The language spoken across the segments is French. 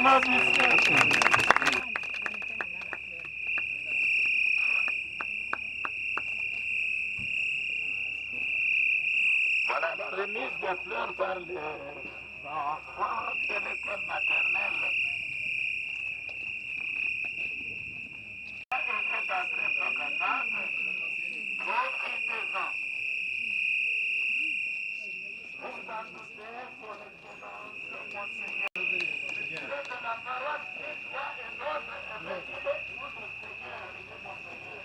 nom du Seigneur. Voilà la remise des fleurs par les enfants de l'école maternelle. Profitez-en. Vous annoncez son excellence, Monseigneur. De la parole, et toi et l'autre, effectuez votre Seigneur et Monseigneur.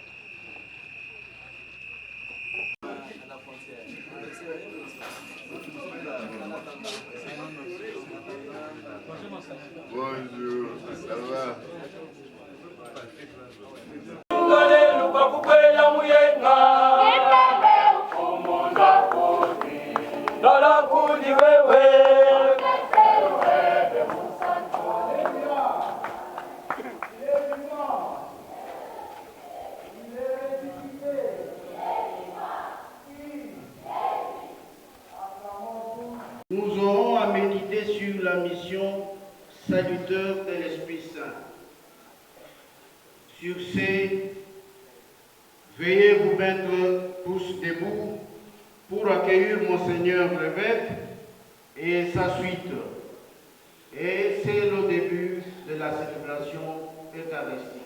Bonjour, ça va? Nous aurons à méditer sur la mission salutaire de l'Esprit Saint. Sur ces, veuillez vous mettre tous debout pour accueillir Monseigneur l'évêque et sa suite. Et c'est le début de la célébration eucharistique.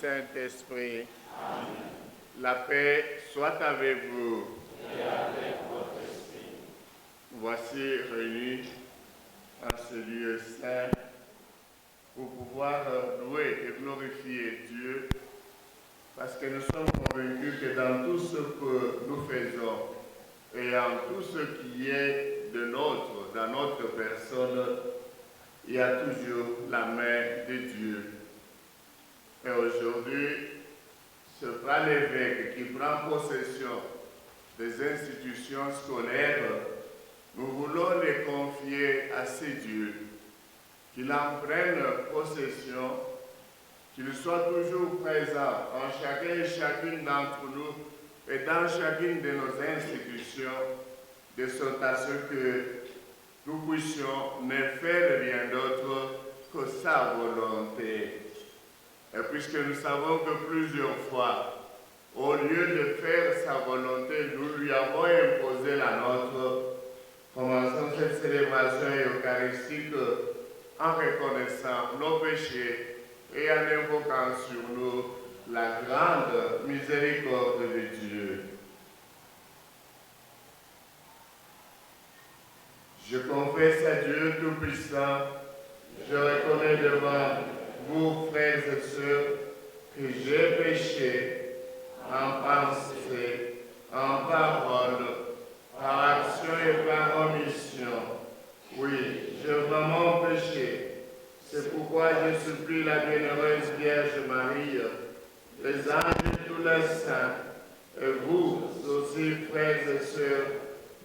Saint-Esprit. La paix soit avec vous. Et avec votre esprit. Voici réunis en ce lieu saint pour pouvoir louer et glorifier Dieu parce que nous sommes convaincus que dans tout ce que nous faisons et en tout ce qui est dans notre personne, il y a toujours la main de Dieu. Et aujourd'hui, ce grand évêque qui prend possession des institutions scolaires, nous voulons les confier à ces dieux, qu'il en prenne possession, qu'il soit toujours présent en chacun et chacune d'entre nous et dans chacune de nos institutions, de sorte à ce que nous puissions ne faire rien d'autre que sa volonté. Et puisque nous savons que plusieurs fois, au lieu de faire sa volonté, nous lui avons imposé la nôtre, commençons cette célébration eucharistique en reconnaissant nos péchés et en invoquant sur nous la grande miséricorde de Dieu. Je confesse à Dieu Tout-Puissant, je reconnais devant vous, frères et sœurs, que j'ai péché en pensée, en parole, par action et par omission. Oui, j'ai vraiment péché. C'est pourquoi je supplie la bienheureuse Vierge Marie, les anges et tous les saints, et vous aussi, frères et sœurs,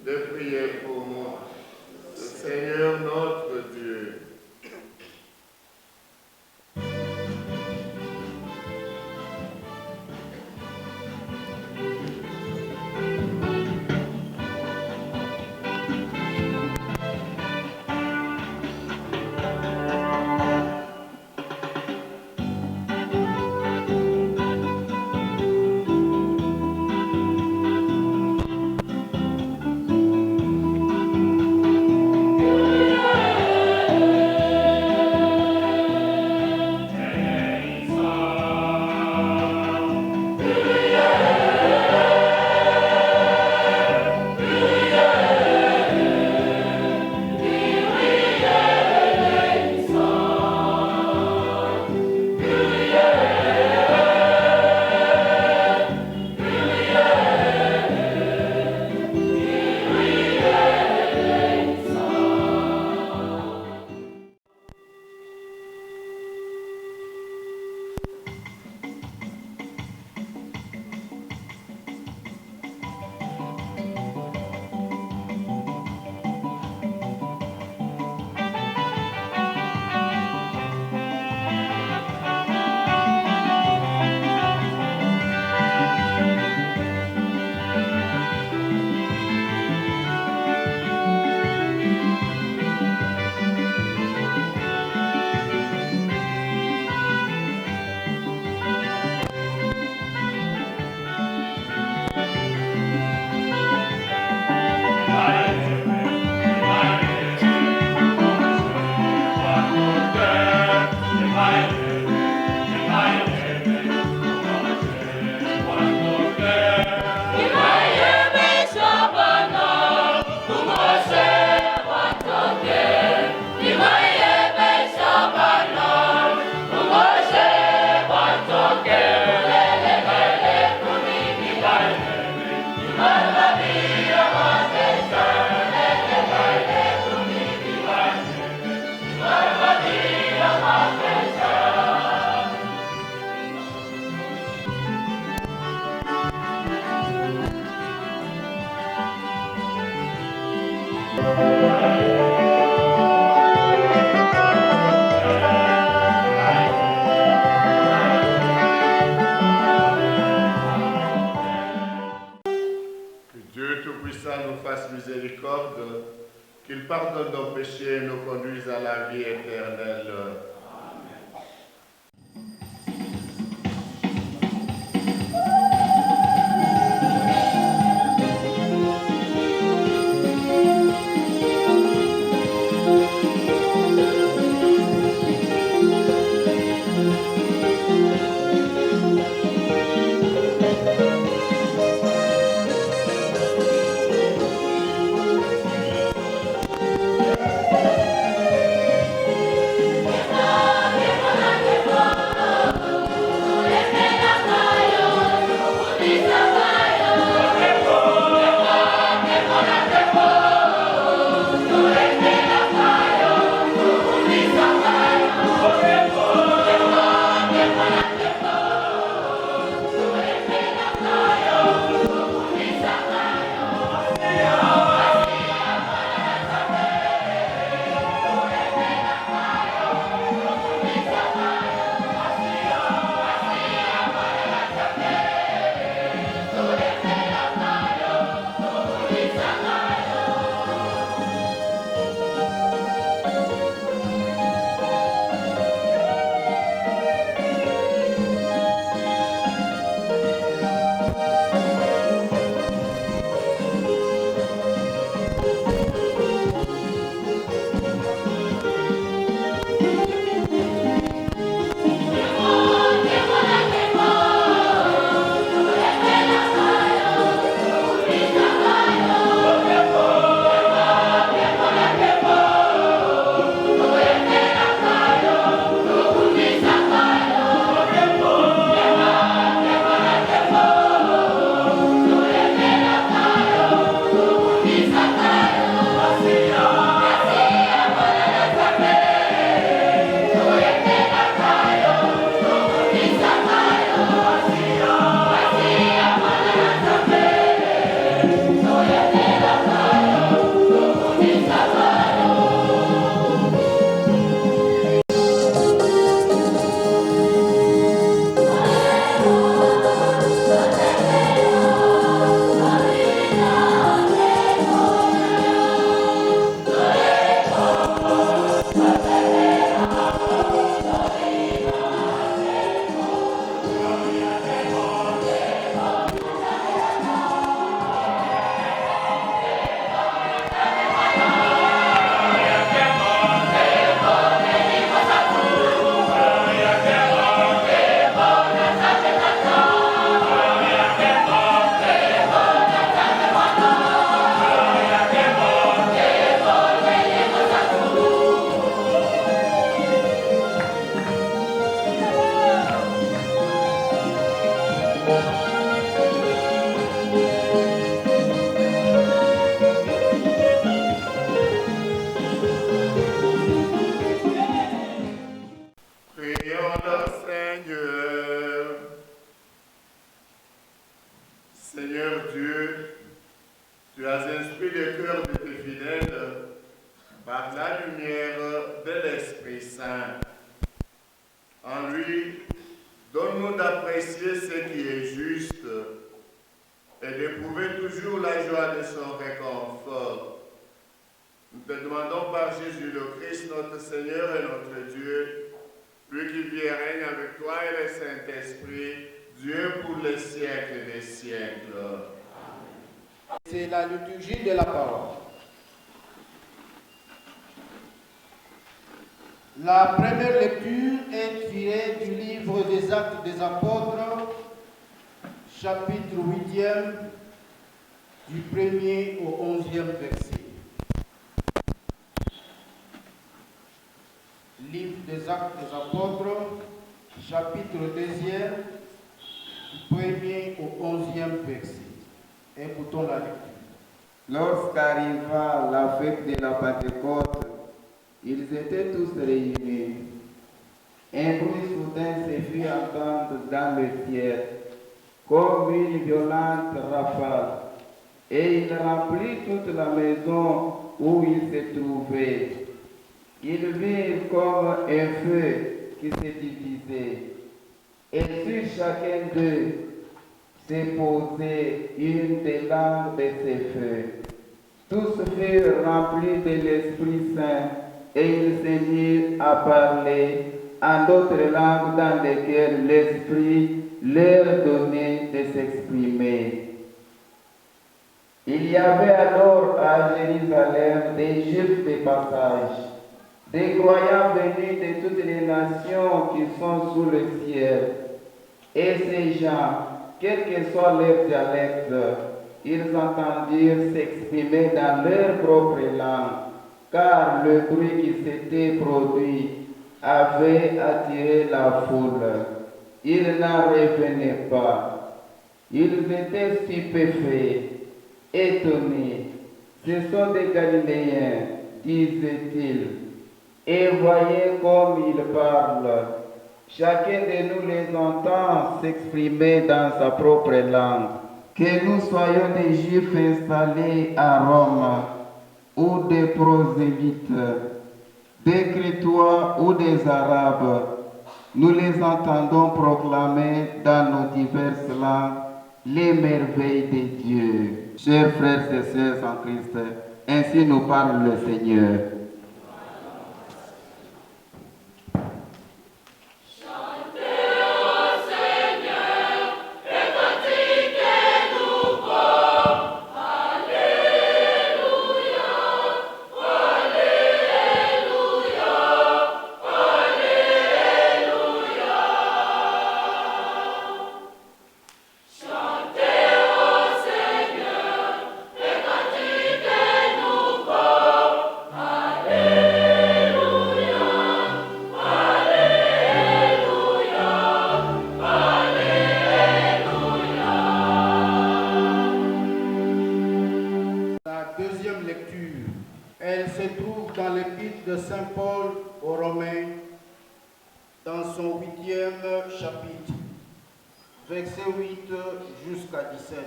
de prier pour moi. Le Seigneur notre Dieu. Dieu Tout-Puissant nous fasse miséricorde, qu'il pardonne nos péchés et nous conduise à la vie éternelle. Prions le Seigneur. Seigneur Dieu, tu as inspiré le cœur de tes fidèles par la lumière de l'Esprit Saint. En lui, donne-nous d'apprécier ce qui est juste et d'éprouver toujours la joie de son réconfort. Nous te demandons par Jésus le Christ, notre Seigneur et notre Dieu, lui qui vit et règne avec toi et le Saint-Esprit, Dieu pour les siècles des siècles. C'est la liturgie de la parole. La première lecture est tirée du livre des Actes des Apôtres, chapitre 8e, du 1er au 11e verset. Livre des Actes des Apôtres, chapitre 2e, du 1er au 11e verset. Écoutons la lecture. Lorsqu'arriva la fête de la Pentecôte, ils étaient tous réunis. Un bruit soudain se fit entendre dans le ciel, comme une violente rafale, et il remplit toute la maison où ils se trouvaient. Ils virent comme un feu qui se divisait, et sur chacun d'eux se posait une des langues de ces feux. Tous furent remplis de l'Esprit Saint, et ils se mirent à parler en d'autres langues dans lesquelles l'Esprit leur donnait de s'exprimer. Il y avait alors à Jérusalem des Juifs de passage, des croyants venus de toutes les nations qui sont sous le ciel. Et ces gens, quel que soit leur dialecte, ils entendirent s'exprimer dans leur propre langue, car le bruit qui s'était produit avait attiré la foule. Ils n'en revenaient pas. Ils étaient stupéfaits, étonnés. Ce sont des Galiléens, disaient-ils. Et voyez comme ils parlent. Chacun de nous les entend s'exprimer dans sa propre langue. Que nous soyons des Juifs installés à Rome, ou des prosélytes, des Crétois ou des Arabes, nous les entendons proclamer dans nos diverses langues les merveilles de Dieu. Chers frères et sœurs en Christ, ainsi nous parle le Seigneur. Alleluia. dans son 8e chapitre, verset 8 jusqu'à 17.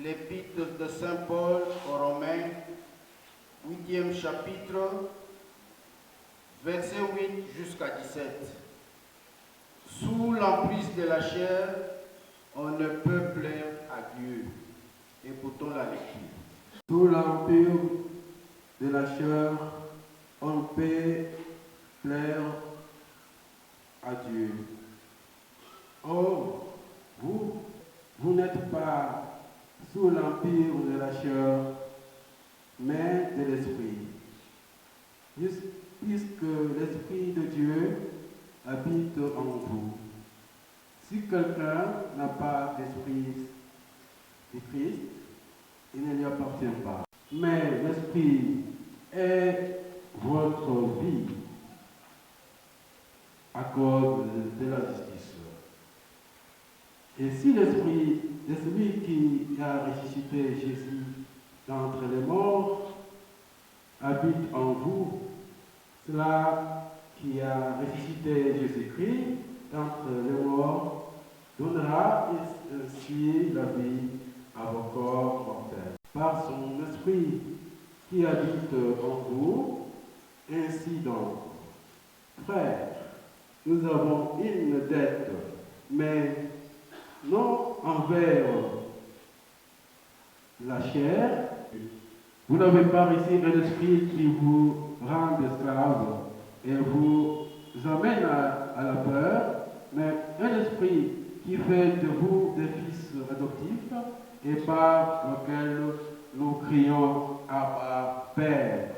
L'épître de Saint Paul aux Romains, 8e chapitre, verset 8 jusqu'à 17. Sous l'emprise de la chair, on ne peut plaire à Dieu. Écoutons la lecture. Sous l'empire de la chair, on peut plaire à Dieu. Or, vous n'êtes pas sous l'empire de la chair, mais de l'esprit. Puisque l'Esprit de Dieu habite en vous. Si quelqu'un n'a pas d'esprit de Christ, il ne lui appartient pas. Mais l'Esprit est votre vie à cause de la justice. Et si l'Esprit de celui qui a ressuscité Jésus d'entre les morts habite en vous, cela qui a ressuscité Jésus-Christ d'entre les morts donnera ainsi la vie à vos corps mortels. Par son esprit qui habite en vous, ainsi donc, frères, nous avons une dette, mais non envers la chair. Vous n'avez pas reçu un esprit qui vous rend esclave et vous amène à la peur, mais un esprit qui fait de vous des fils adoptifs et par lequel nous crions Abba, Père.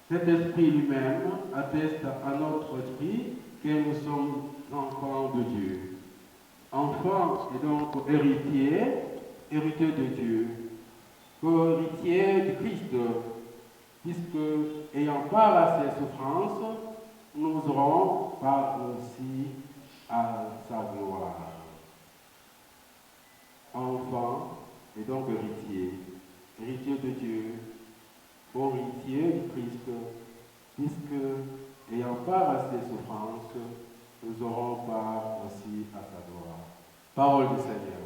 Cet esprit lui-même atteste à notre esprit que nous sommes enfants de Dieu. Enfants et donc héritiers de Dieu, co-héritiers du Christ, puisque, ayant part à ses souffrances, nous aurons part aussi à sa gloire. Enfants et donc héritiers de Dieu, co-héritiers du Christ, puisque, ayant part à ses souffrances, nous aurons part aussi à sa gloire. Parole du Seigneur.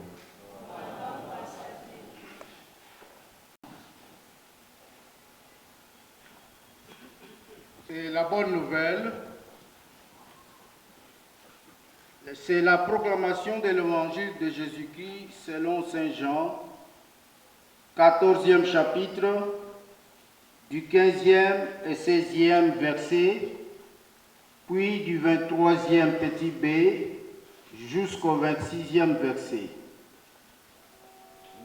C'est la bonne nouvelle. C'est la proclamation de l'évangile de Jésus-Christ selon Saint Jean, 14e chapitre, du 15e et 16e verset, puis du 23e petit b jusqu'au 26e verset.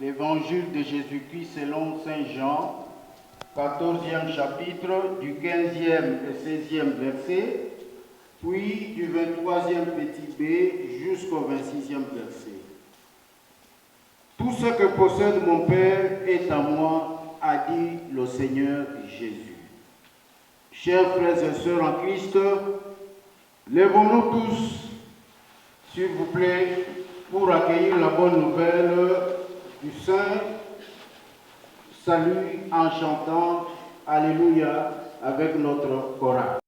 L'évangile de Jésus-Christ selon Saint Jean, 14e chapitre, du 15e et 16e verset, puis du 23e petit b jusqu'au 26e verset. Tout ce que possède mon Père est à moi, a dit le Seigneur Jésus. Chers frères et sœurs en Christ, lèvons-nous tous, s'il vous plaît, pour accueillir la bonne nouvelle du Saint Salut en chantant Alléluia avec notre chorale.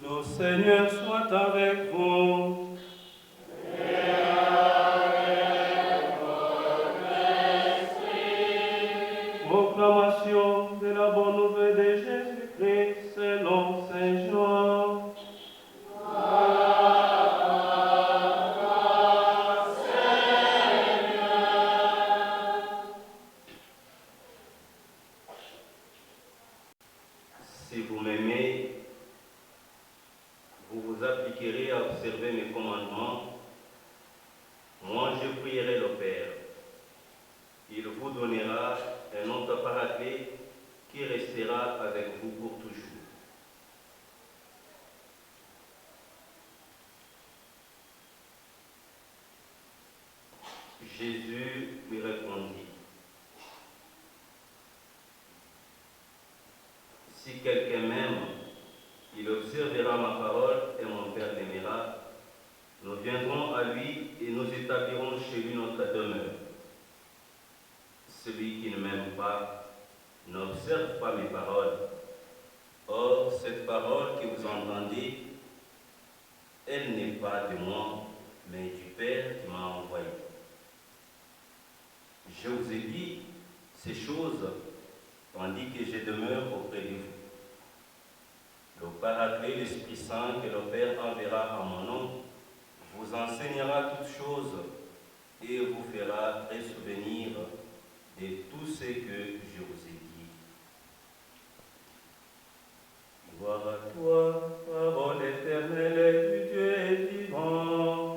Le Seigneur soit avec vous. Proclamation de la bonne nouvelle de Jésus-Christ selon Saint Jean. vous vous appliquerez à observer mes commandements, moi je prierai le Père. Il vous donnera un autre paraclet qui restera avec vous pour toujours. Jésus lui répondit, si quelqu'un m'aime, il observera ma parole et mon Père l'aimera. Nous viendrons à lui et nous établirons chez lui notre demeure. Celui qui ne m'aime pas n'observe pas mes paroles. Or, cette parole que vous entendez, elle n'est pas de moi, mais du Père qui m'a envoyé. Je vous ai dit ces choses tandis que je demeure auprès de vous. Le Paraclet, l'Esprit Saint que le Père enverra en mon nom, vous enseignera toutes choses et vous fera très souvenir de tout ce que je vous ai dit. Gloire à toi, parole éternelle du Dieu vivant.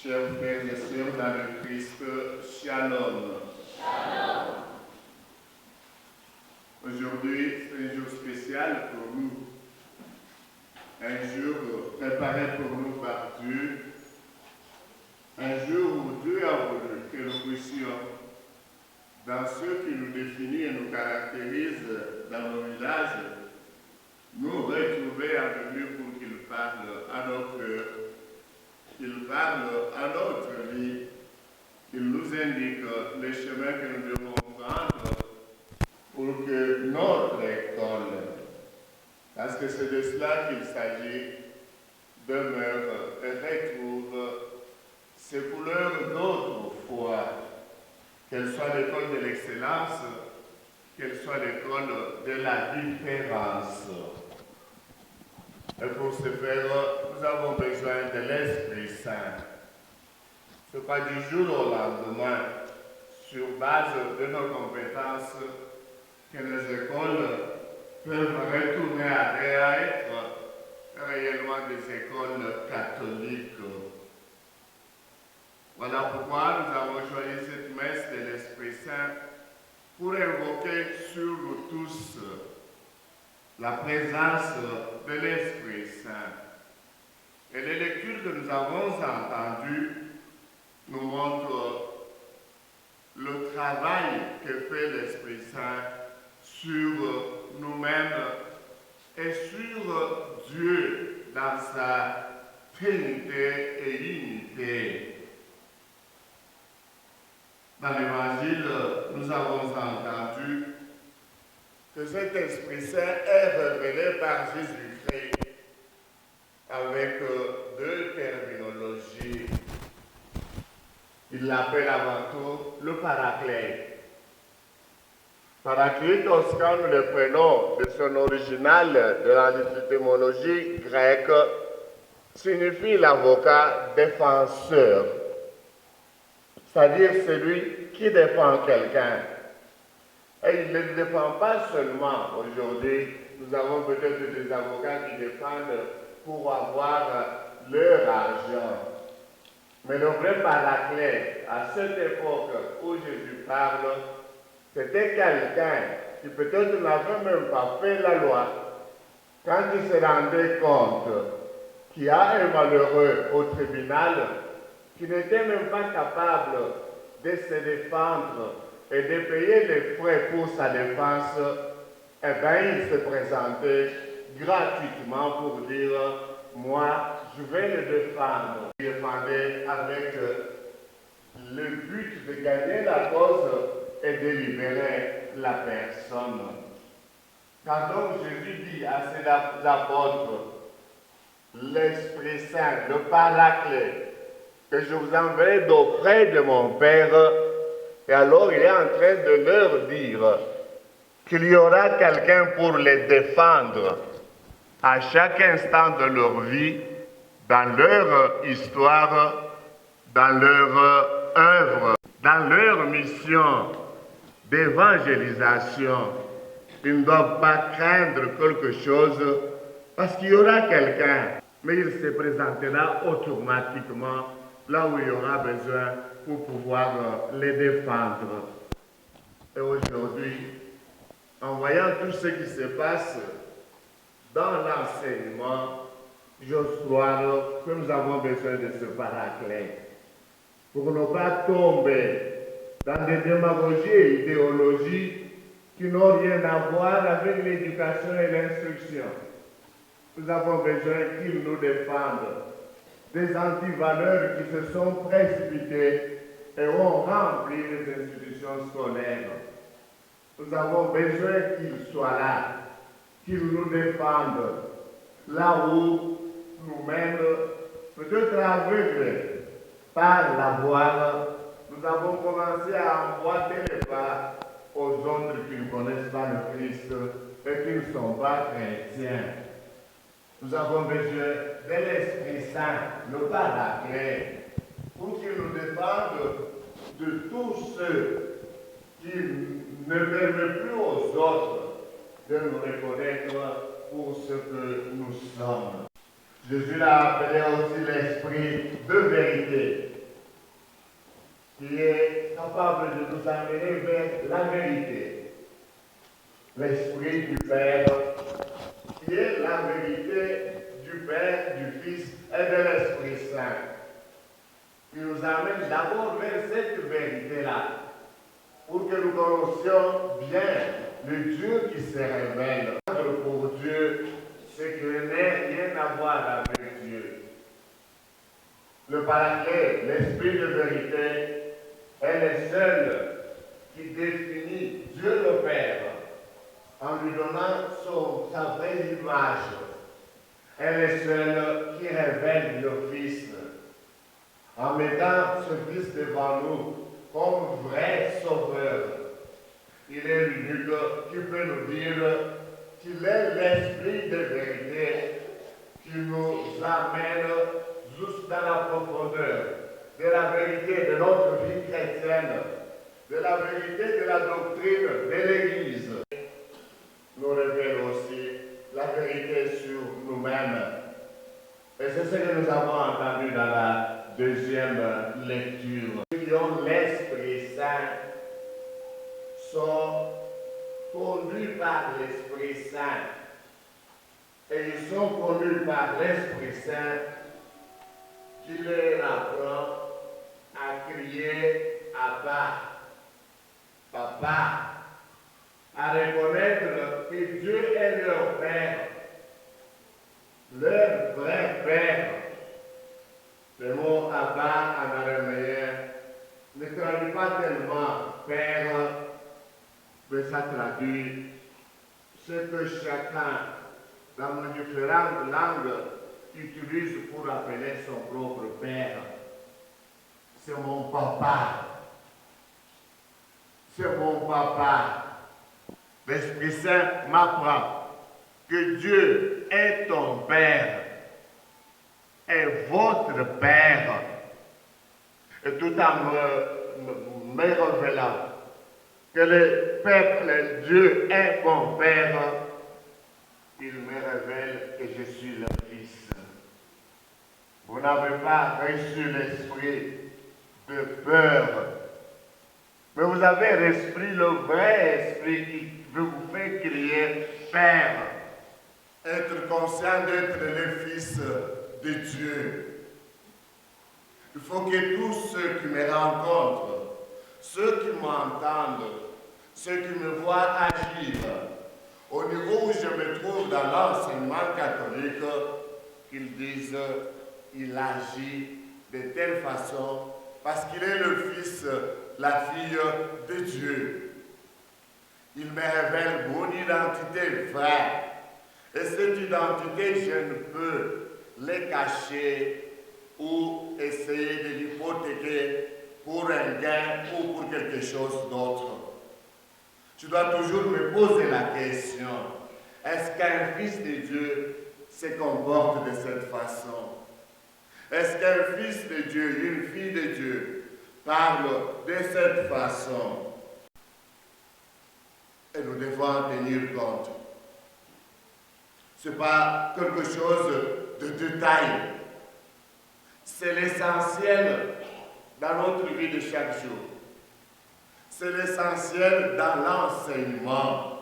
Chers frères et sœurs dans le Christ, Shalom. Aujourd'hui, c'est un jour spécial pour nous. Un jour préparé pour nous par Dieu. Un jour où Dieu a voulu que nous puissions, dans ce qui nous définit et nous caractérise dans nos villages, nous retrouver à lui pour qu'il parle à nos cœurs, qu'il parle à notre vie, qu'il nous indique les chemins que nous devons prendre pour que notre école, parce que c'est de cela qu'il s'agit, demeure et retrouve ses couleurs d'autrefois, qu'elle soit l'école de l'excellence, qu'elle soit l'école de la différence. Et pour ce faire, nous avons besoin de l'Esprit Saint. Ce n'est pas du jour au lendemain, sur base de nos compétences, que les écoles peuvent retourner à être réellement des écoles catholiques. Voilà pourquoi nous avons choisi cette messe de l'Esprit Saint pour invoquer sur nous tous la présence de l'Esprit Saint. Et les lectures que nous avons entendues nous montrent le travail que fait l'Esprit Saint sur nous-mêmes et sur Dieu dans sa trinité et unité. Dans l'Évangile, nous avons entendu que cet Esprit Saint est révélé par Jésus-Christ avec deux terminologies. Il l'appelle avant tout le Paraclet. Paracletos, quand nous le prenons de son original de l'étymologie grecque, signifie l'avocat défenseur, c'est-à-dire celui qui défend quelqu'un. Et il ne le défend pas seulement aujourd'hui. Nous avons peut-être des avocats qui défendent pour avoir leur argent. Mais le vrai Paraclet, à cette époque où Jésus parle, c'était quelqu'un qui peut-être n'avait même pas fait la loi. Quand il se rendait compte qu'il y a un malheureux au tribunal qui n'était même pas capable de se défendre et de payer les frais pour sa défense, eh bien, il se présentait gratuitement pour dire « Moi, je vais le défendre ». Il défendait de gagner la cause et de libérer la personne. Quand donc Jésus dit à ses apôtres, l'Esprit Saint, le Paraclet, que je vous enverrai d'auprès de mon Père, et alors il est en train de leur dire qu'il y aura quelqu'un pour les défendre à chaque instant de leur vie, dans leur histoire, dans leur œuvre, dans leur mission d'évangélisation. Ils ne doivent pas craindre quelque chose parce qu'il y aura quelqu'un, mais il se présentera automatiquement là où il y aura besoin pour pouvoir les défendre. Et aujourd'hui, en voyant tout ce qui se passe dans l'enseignement, j'ose croire que nous avons besoin de ce paraclet pour ne pas tomber dans des démagogies et idéologies qui n'ont rien à voir avec l'éducation et l'instruction. Nous avons besoin qu'ils nous défendent des antivaleurs qui se sont précipitées et ont rempli les institutions scolaires. Nous avons besoin qu'ils soient là, qu'ils nous défendent, là où nous-mêmes, peut-être aveugles par la voile, nous avons commencé à emboîter les pas aux autres qui ne connaissent pas le Christ et qui ne sont pas chrétiens. Nous avons besoin de l'Esprit Saint, le Paraclet, pour qu'il nous défende de tous ceux qui ne permettent plus aux autres de nous reconnaître pour ce que nous sommes. Jésus l'a appelé aussi l'Esprit de vérité, qui est capable de nous amener vers la vérité. L'Esprit du Père, qui est la vérité du Père, du Fils et de l'Esprit Saint, qui nous amène d'abord vers cette vérité-là, pour que nous connaissions bien le Dieu qui se révèle. Pour Dieu, ce qui n'a rien à voir avec Dieu. Le Paraclet, l'Esprit de vérité, est le seul qui définit Dieu le Père en lui donnant sa vraie image. Elle est celle qui révèle le Fils en mettant ce Fils devant nous comme vrai sauveur. Il est l'unique qui peut nous dire qu'il est l'Esprit de vérité qui nous amène jusqu'à la profondeur de la vérité de notre vie chrétienne, de la vérité de la doctrine de l'Église. Nous révèle aussi la vérité sur nous-mêmes. Et c'est ce que nous avons entendu dans la deuxième lecture. Ceux qui ont l'Esprit Saint sont conduits par l'Esprit Saint. Et ils sont conduits par l'Esprit Saint qui leur apprend à crier Abba, Papa, à reconnaître que Dieu est leur Père, leur vrai Père. Le mot Abba en araméen ne traduit pas tellement Père, mais ça traduit ce que chacun, dans les différentes langues, utilise pour appeler son propre Père. C'est mon papa. C'est mon papa. L'Esprit Saint m'apprend que Dieu est ton Père, est votre Père. Et tout en me révélant que le peuple, Dieu est mon Père, il me révèle que je suis le Fils. Vous n'avez pas reçu l'esprit de peur, mais vous avez l'esprit, le vrai esprit qui vous fait crier Père. Être conscient d'être le Fils de Dieu. Il faut que tous ceux qui me rencontrent, ceux qui m'entendent, ceux qui me voient agir, au niveau où je me trouve dans l'enseignement catholique, qu'ils disent il agit de telle façon parce qu'il est le Fils, la fille de Dieu. Il me révèle mon identité vraie. Et cette identité, je ne peux la cacher ou essayer de l'hypothéquer pour un gain ou pour quelque chose d'autre. Je dois toujours me poser la question, est-ce qu'un fils de Dieu se comporte de cette façon? Est-ce qu'un fils de Dieu, une fille de Dieu, parle de cette façon? Et nous devons en tenir compte. Ce n'est pas quelque chose de détail. C'est l'essentiel dans notre vie de chaque jour. C'est l'essentiel dans l'enseignement.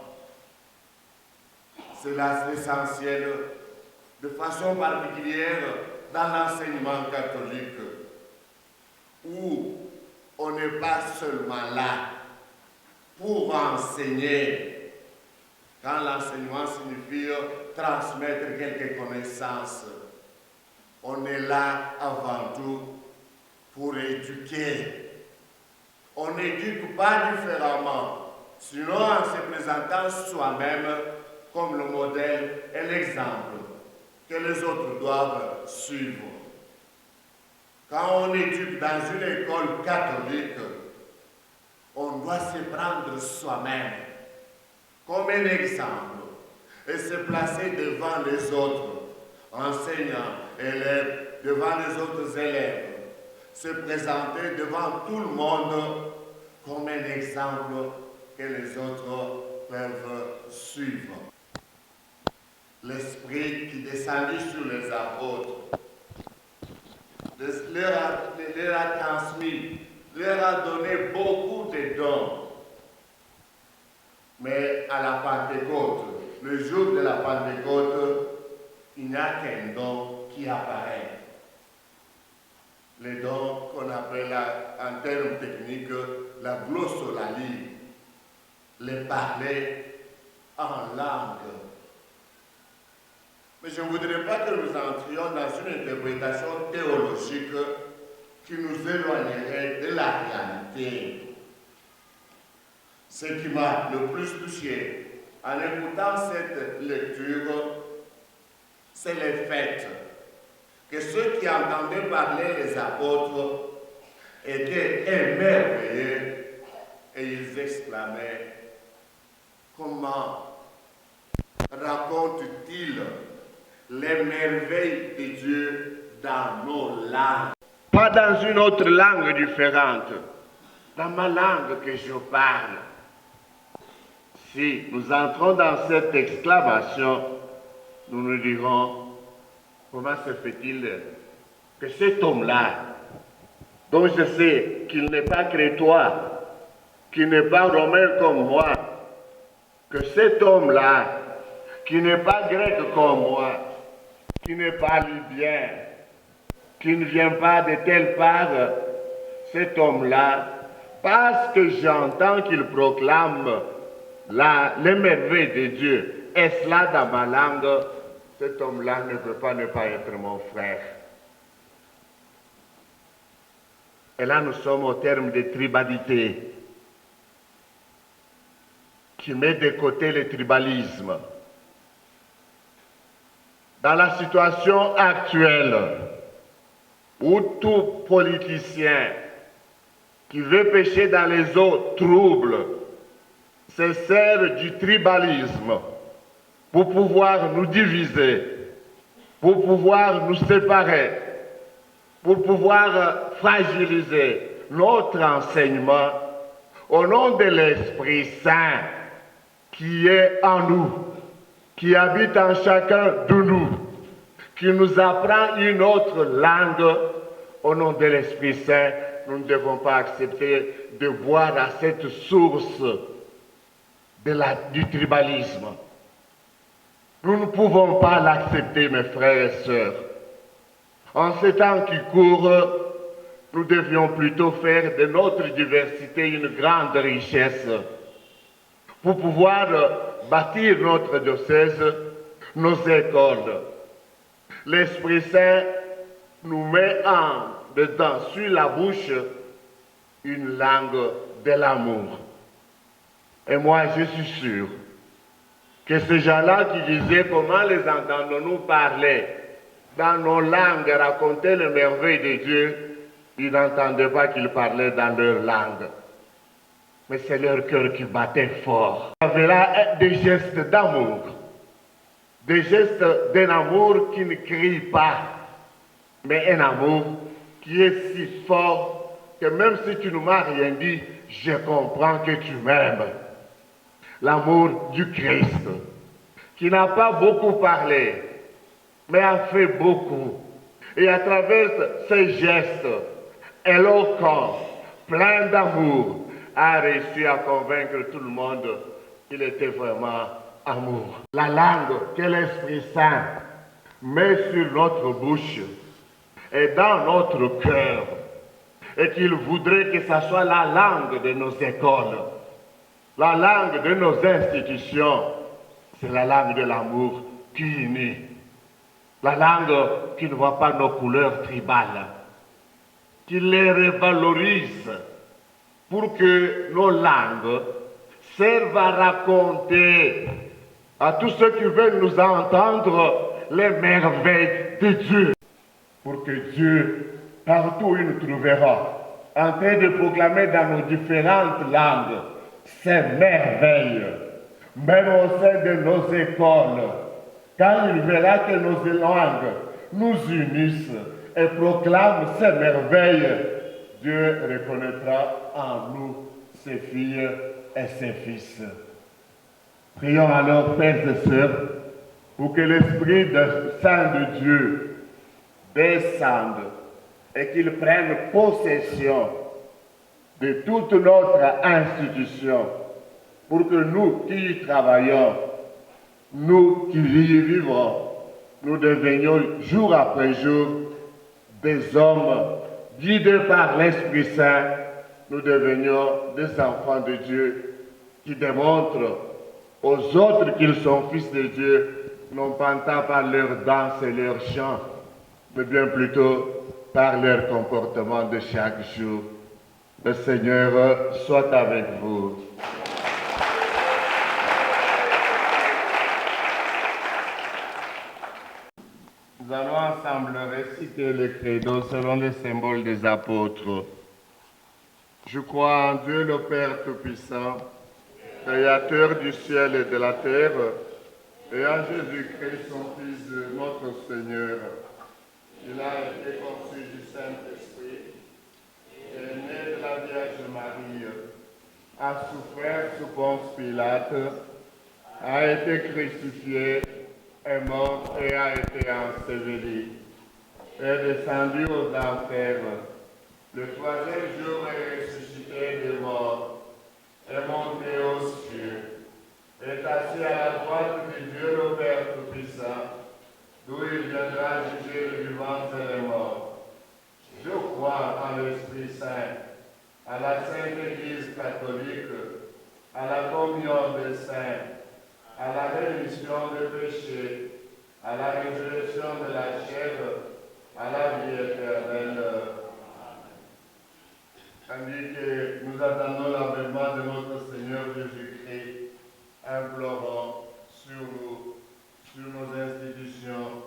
C'est l'essentiel de façon particulière dans l'enseignement catholique, où on n'est pas seulement là pour enseigner, quand l'enseignement signifie transmettre quelques connaissances. On est là avant tout pour éduquer. On n'éduque pas différemment, sinon en se présentant soi-même comme le modèle et l'exemple que les autres doivent suivre. Quand on éduque dans une école catholique, on doit se prendre soi-même comme un exemple et se placer devant les autres, enseignants, élèves, devant les autres élèves, se présenter devant tout le monde comme un exemple que les autres peuvent suivre. L'Esprit qui descendit sur les apôtres leur a transmis, leur a donné beaucoup de dons. Mais à la Pentecôte, le jour de la Pentecôte, il n'y a qu'un don qui apparaît. Les dons qu'on appelle en termes techniques la glossolalie, les parler en langue. Mais je ne voudrais pas que nous entrions dans une interprétation théologique qui nous éloignerait de la réalité. Ce qui m'a le plus touché en écoutant cette lecture, c'est le fait que ceux qui entendaient parler les apôtres étaient émerveillés et ils exclamaient: comment raconte-t-il les merveilles de Dieu dans nos langues? Pas dans une autre langue différente, dans ma langue que je parle. Si nous entrons dans cette exclamation, nous nous dirons: comment se fait-il que cet homme-là, dont je sais qu'il n'est pas crétois, qu'il n'est pas romain comme moi, que cet homme-là, qui n'est pas grec comme moi, qui n'est pas libyen, qui ne vient pas de telle part, cet homme-là, parce que j'entends qu'il proclame les merveilles de Dieu, et cela dans ma langue, cet homme-là ne peut pas ne pas être mon frère. Et là, nous sommes au terme de tribalité, qui met de côté le tribalisme. Dans la situation actuelle, où tout politicien qui veut pêcher dans les eaux troubles se sert du tribalisme pour pouvoir nous diviser, pour pouvoir nous séparer, pour pouvoir fragiliser notre enseignement au nom de l'Esprit Saint qui est en nous, qui habite en chacun de nous, qui nous apprend une autre langue. Au nom de l'Esprit Saint, nous ne devons pas accepter de boire à cette source du tribalisme. Nous ne pouvons pas l'accepter, mes frères et sœurs. En ces temps qui courent, nous devions plutôt faire de notre diversité une grande richesse pour pouvoir bâtir notre diocèse, nos écoles. L'Esprit Saint nous met sur la bouche une langue de l'amour. Et moi, je suis sûr que ces gens-là qui disaient comment les entendons-nous parler dans nos langues, raconter les merveilles de Dieu, ils n'entendaient pas qu'ils parlaient dans leur langue. Mais c'est leur cœur qui battait fort. Il y avait là des gestes d'amour, des gestes d'un amour qui ne crie pas, mais un amour qui est si fort que même si tu ne m'as rien dit, je comprends que tu m'aimes. L'amour du Christ, qui n'a pas beaucoup parlé, mais a fait beaucoup. Et à travers ces gestes éloquents, pleins d'amour, a réussi à convaincre tout le monde qu'il était vraiment amour. La langue que l'Esprit Saint met sur notre bouche et dans notre cœur, et qu'il voudrait que ce soit la langue de nos écoles, la langue de nos institutions, c'est la langue de l'amour qui unit. La langue qui ne voit pas nos couleurs tribales, qui les revalorise pour que nos langues servent à raconter à tous ceux qui veulent nous entendre les merveilles de Dieu. Pour que Dieu, partout où il nous trouvera, en train de proclamer dans nos différentes langues ces merveilles, même au sein de nos écoles, quand il verra que nos langues nous unissent et proclament ces merveilles, Dieu reconnaîtra en nous ses filles et ses fils. Prions alors, frères et sœurs, pour que l'Esprit Saint de Dieu descende et qu'il prenne possession de toute notre institution, pour que nous qui y travaillons, nous qui y vivons, nous devenions jour après jour des hommes guidés par l'Esprit Saint, nous devenions des enfants de Dieu qui démontrent aux autres qu'ils sont fils de Dieu, non pas tant par leur danse et leur chant, mais bien plutôt par leur comportement de chaque jour. Le Seigneur soit avec vous. Nous allons ensemble réciter le credo selon le symbole des apôtres. Je crois en Dieu le Père Tout-Puissant, Créateur du ciel et de la terre, et en Jésus-Christ, son Fils, notre Seigneur. Il a été conçu du Saint-Esprit, est né de la Vierge Marie, a souffert sous Ponce Pilate, a été crucifié, est mort et a été enseveli, est descendu aux enfers. Le troisième jour est ressuscité des morts, est monté aux cieux, est assis à la droite de Dieu le Père Tout-Puissant, d'où il viendra juger les vivants et les morts. Je crois en l'Esprit Saint, à la Sainte Église catholique, à la communion des saints, à la rémission des péchés, à la résurrection de la chair, à la vie éternelle. Tandis que nous attendons l'avènement de notre Seigneur Jésus-Christ, implorons sur nous, sur nos institutions,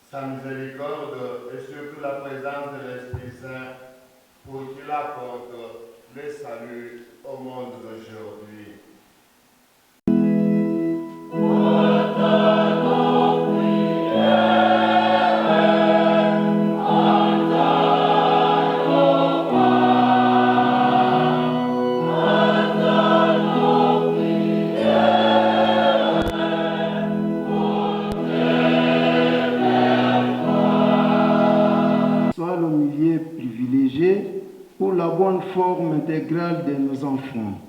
sa miséricorde et surtout la présence de l'Esprit Saint pour qu'il apporte le salut au monde d'aujourd'hui. Pour la bonne forme intégrale de nos enfants.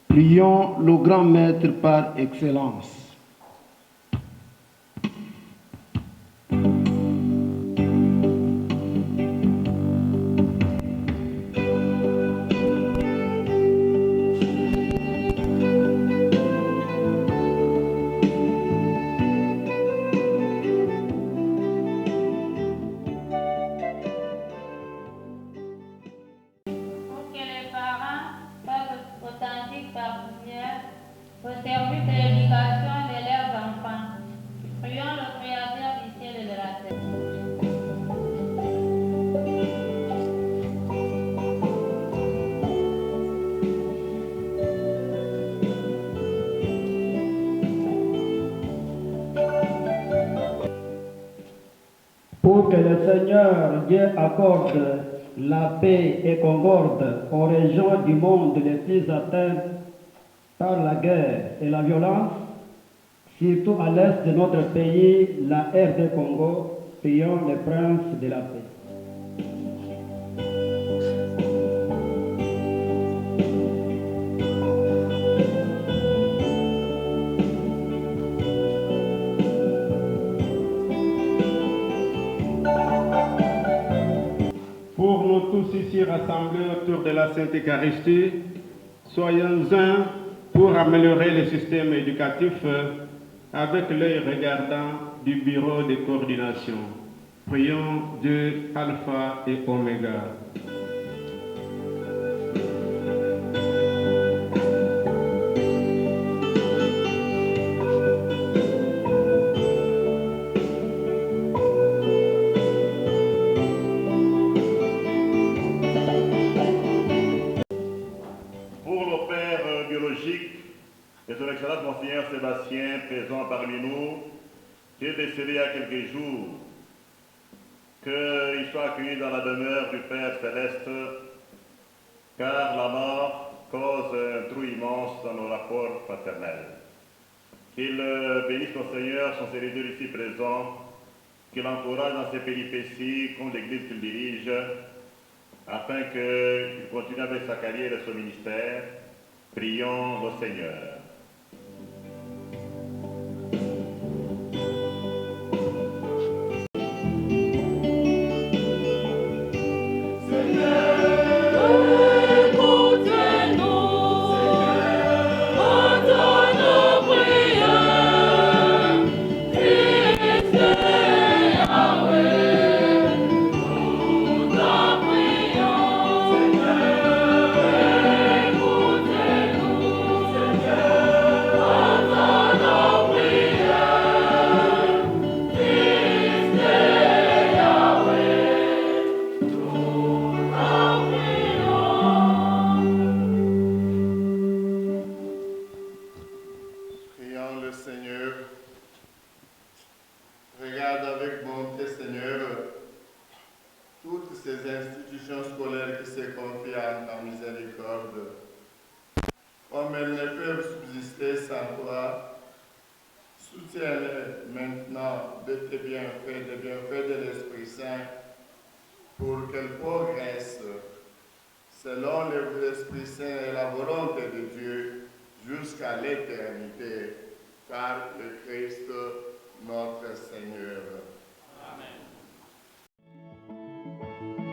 Prions le grand maître par excellence. au service de l'éducation de leurs enfants. Prions le Créateur du ciel et de la terre. Pour que le Seigneur Dieu accorde la paix et concorde aux régions du monde les plus atteintes par la guerre et la violence, surtout à l'est de notre pays, la RD Congo, prions le prince de la paix. Pour nous tous ici rassemblés autour de la Sainte Eucharistie, soyons uns pour améliorer le système éducatif avec l'œil regardant du bureau de coordination. Prions Dieu Alpha et Oméga. Et son Excellence Monseigneur Sébastien, présent parmi nous, qui est décédé il y a quelques jours, qu'il soit accueilli dans la demeure du Père Céleste, car la mort cause un trou immense dans nos rapports fraternels. Qu'il bénisse Monseigneur, son serviteur ici présent, qu'il encourage dans ses péripéties comme l'Église qu'il dirige, afin qu'il continue avec sa carrière et son ministère. Prions le Seigneur. Comme elles ne peuvent subsister sans toi, soutiens-les maintenant de tes bienfaits, des bienfaits de l'Esprit Saint, pour qu'elles progressent selon l'Esprit Saint et la volonté de Dieu jusqu'à l'éternité, par le Christ notre Seigneur. Amen. Amen.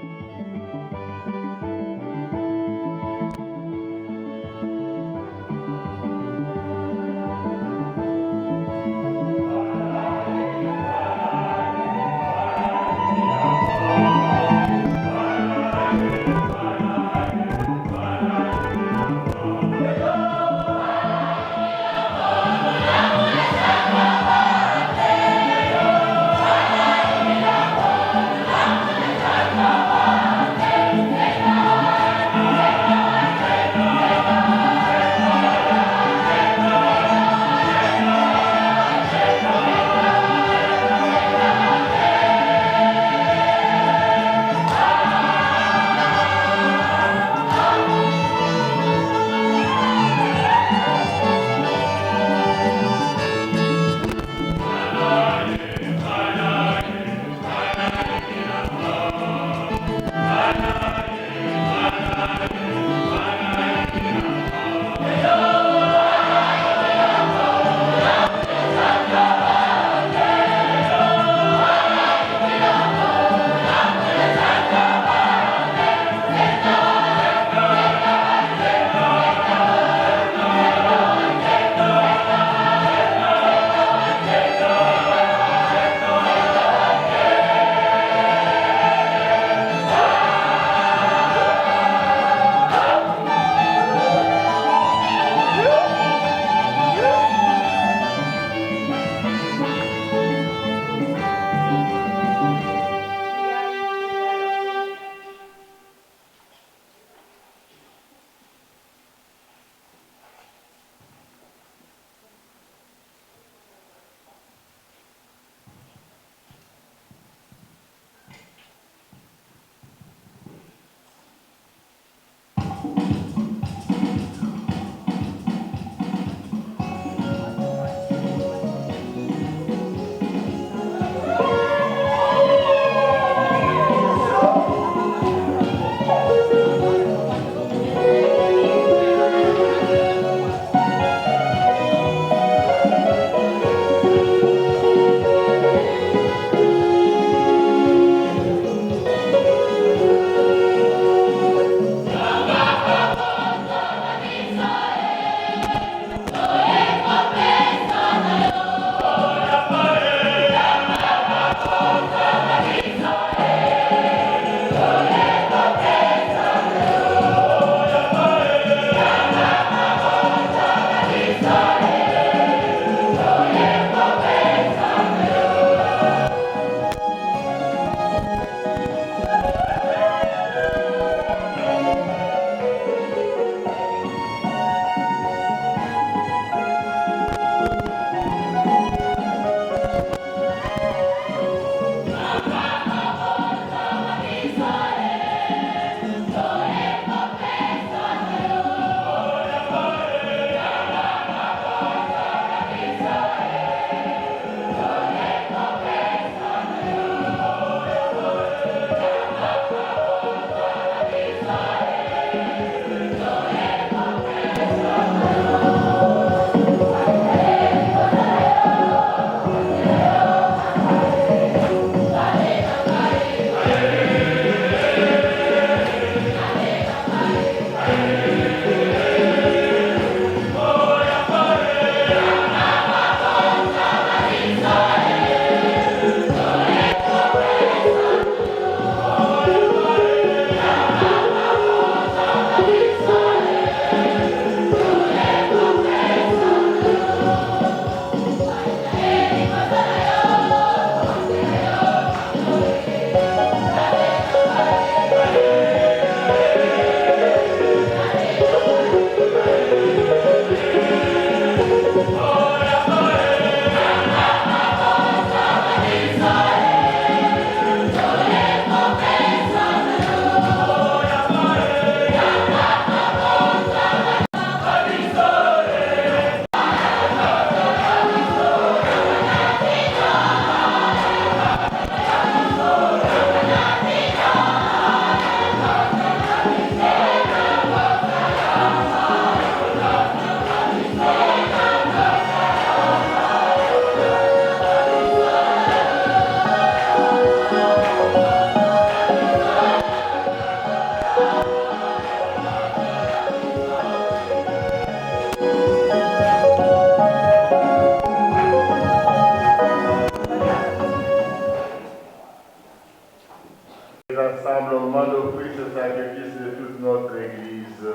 offrir ce sacrifice de toute notre Église.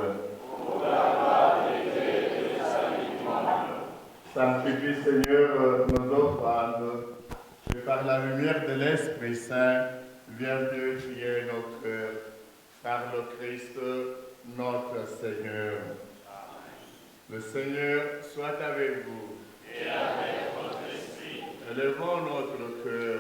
Sanctifie, Seigneur, nos offrandes, et par la lumière de l'Esprit Saint, viens purifier nos cœurs, par le Christ, notre Seigneur. Le Seigneur soit avec vous. Et avec votre esprit. Élevons notre cœur.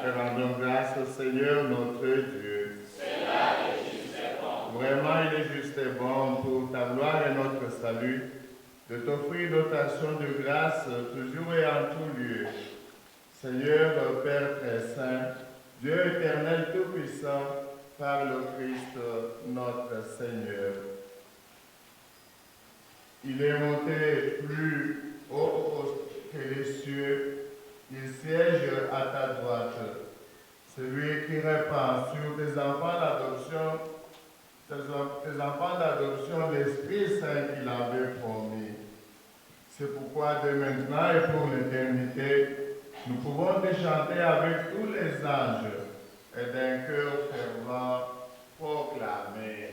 Et rendons grâce au Seigneur notre Dieu. C'est là et juste et bon. Vraiment, il est juste et bon pour ta gloire et notre salut, de t'offrir dotation de grâce toujours et en tout lieu. Seigneur, Père très saint, Dieu éternel tout-puissant, par le Christ notre Seigneur. Il est monté plus haut que les cieux. Il siège à ta droite. Celui qui répand sur tes enfants d'adoption, l'Esprit Saint qu'il avait promis. C'est pourquoi dès maintenant et pour l'éternité, nous pouvons te chanter avec tous les anges et d'un cœur fervent proclamer.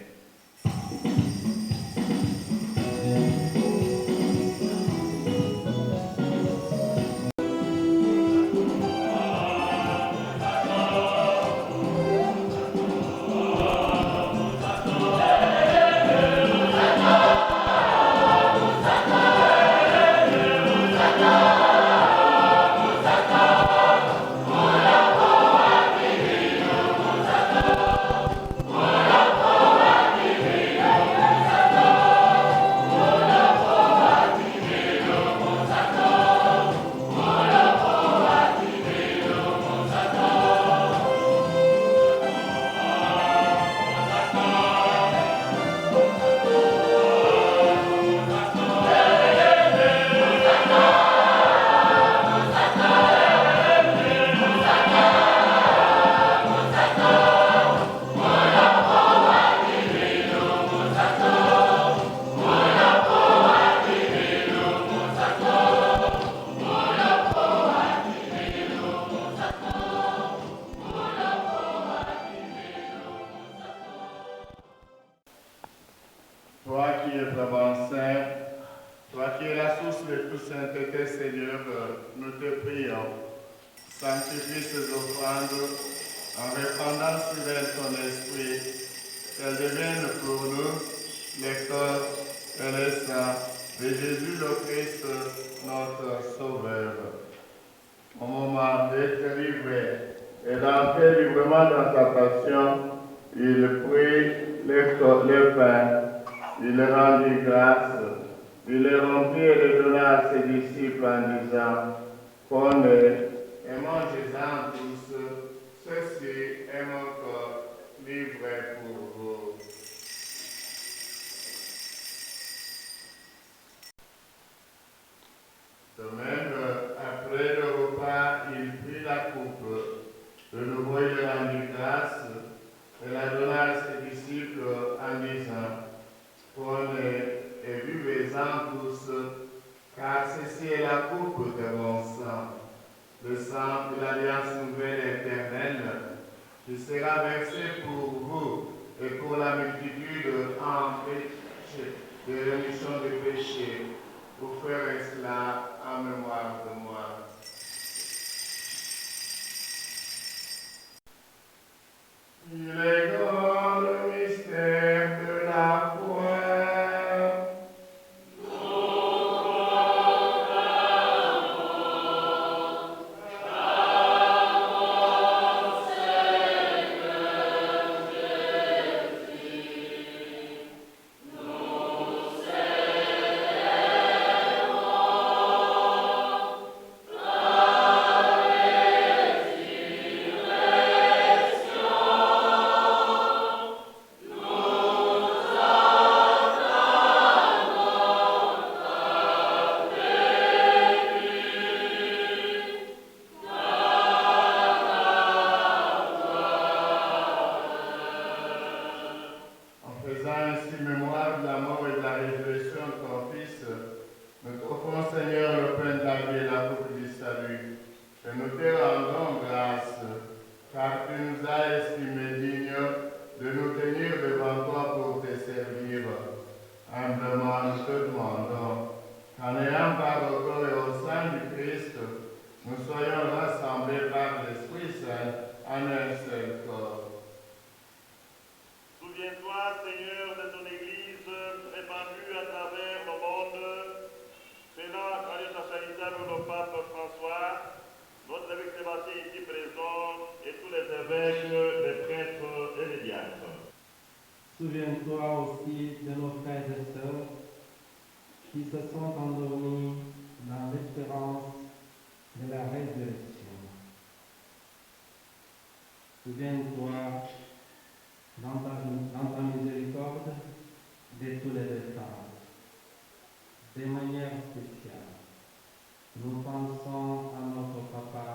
Toi qui es vraiment saint, toi qui es la source de toute sainteté, Seigneur, nous te prions. Sanctifie ces offrandes en répandant sur elles ton esprit, qu'elles deviennent pour nous les corps et les sang de Jésus le Christ, notre Sauveur. Au moment d'être livré et d'entrer librement dans sa passion, il prit le pain. Il leur rendit grâce, il les rompit et les donna à ses disciples en disant, prenez et mangez-en tous, ceci est mon corps livré pour vous. De même, après le repas, il prit la coupe, de nouveau il leur rendit grâce et la donna à ses disciples en disant, prenez et buvez-en tous, car ceci est la coupe de mon sang, le sang de l'Alliance nouvelle et éternelle, qui sera versé pour vous et pour la multitude en péché, de rémission des péchés. Vous ferez cela en mémoire de moi. Il est grand le mystère de la foi. Amen. estimé digne de nous tenir devant toi pour te servir. Humblement, nous te demandons qu'en ayant par au corps et au sein du Christ, nous soyons rassemblés par l'Esprit Saint en un seul corps. Souviens-toi, Seigneur, de ton Église répandue à travers le monde. Cela, grâce à charitable le pape François, notre évêque Sébastien ici présent, et tous les évêques, les prêtres et les diacres. Souviens-toi aussi de nos frères et sœurs qui se sont endormis dans l'espérance de la résurrection. Souviens-toi dans ta miséricorde de tous les défunts. De manière spéciale, nous pensons à notre papa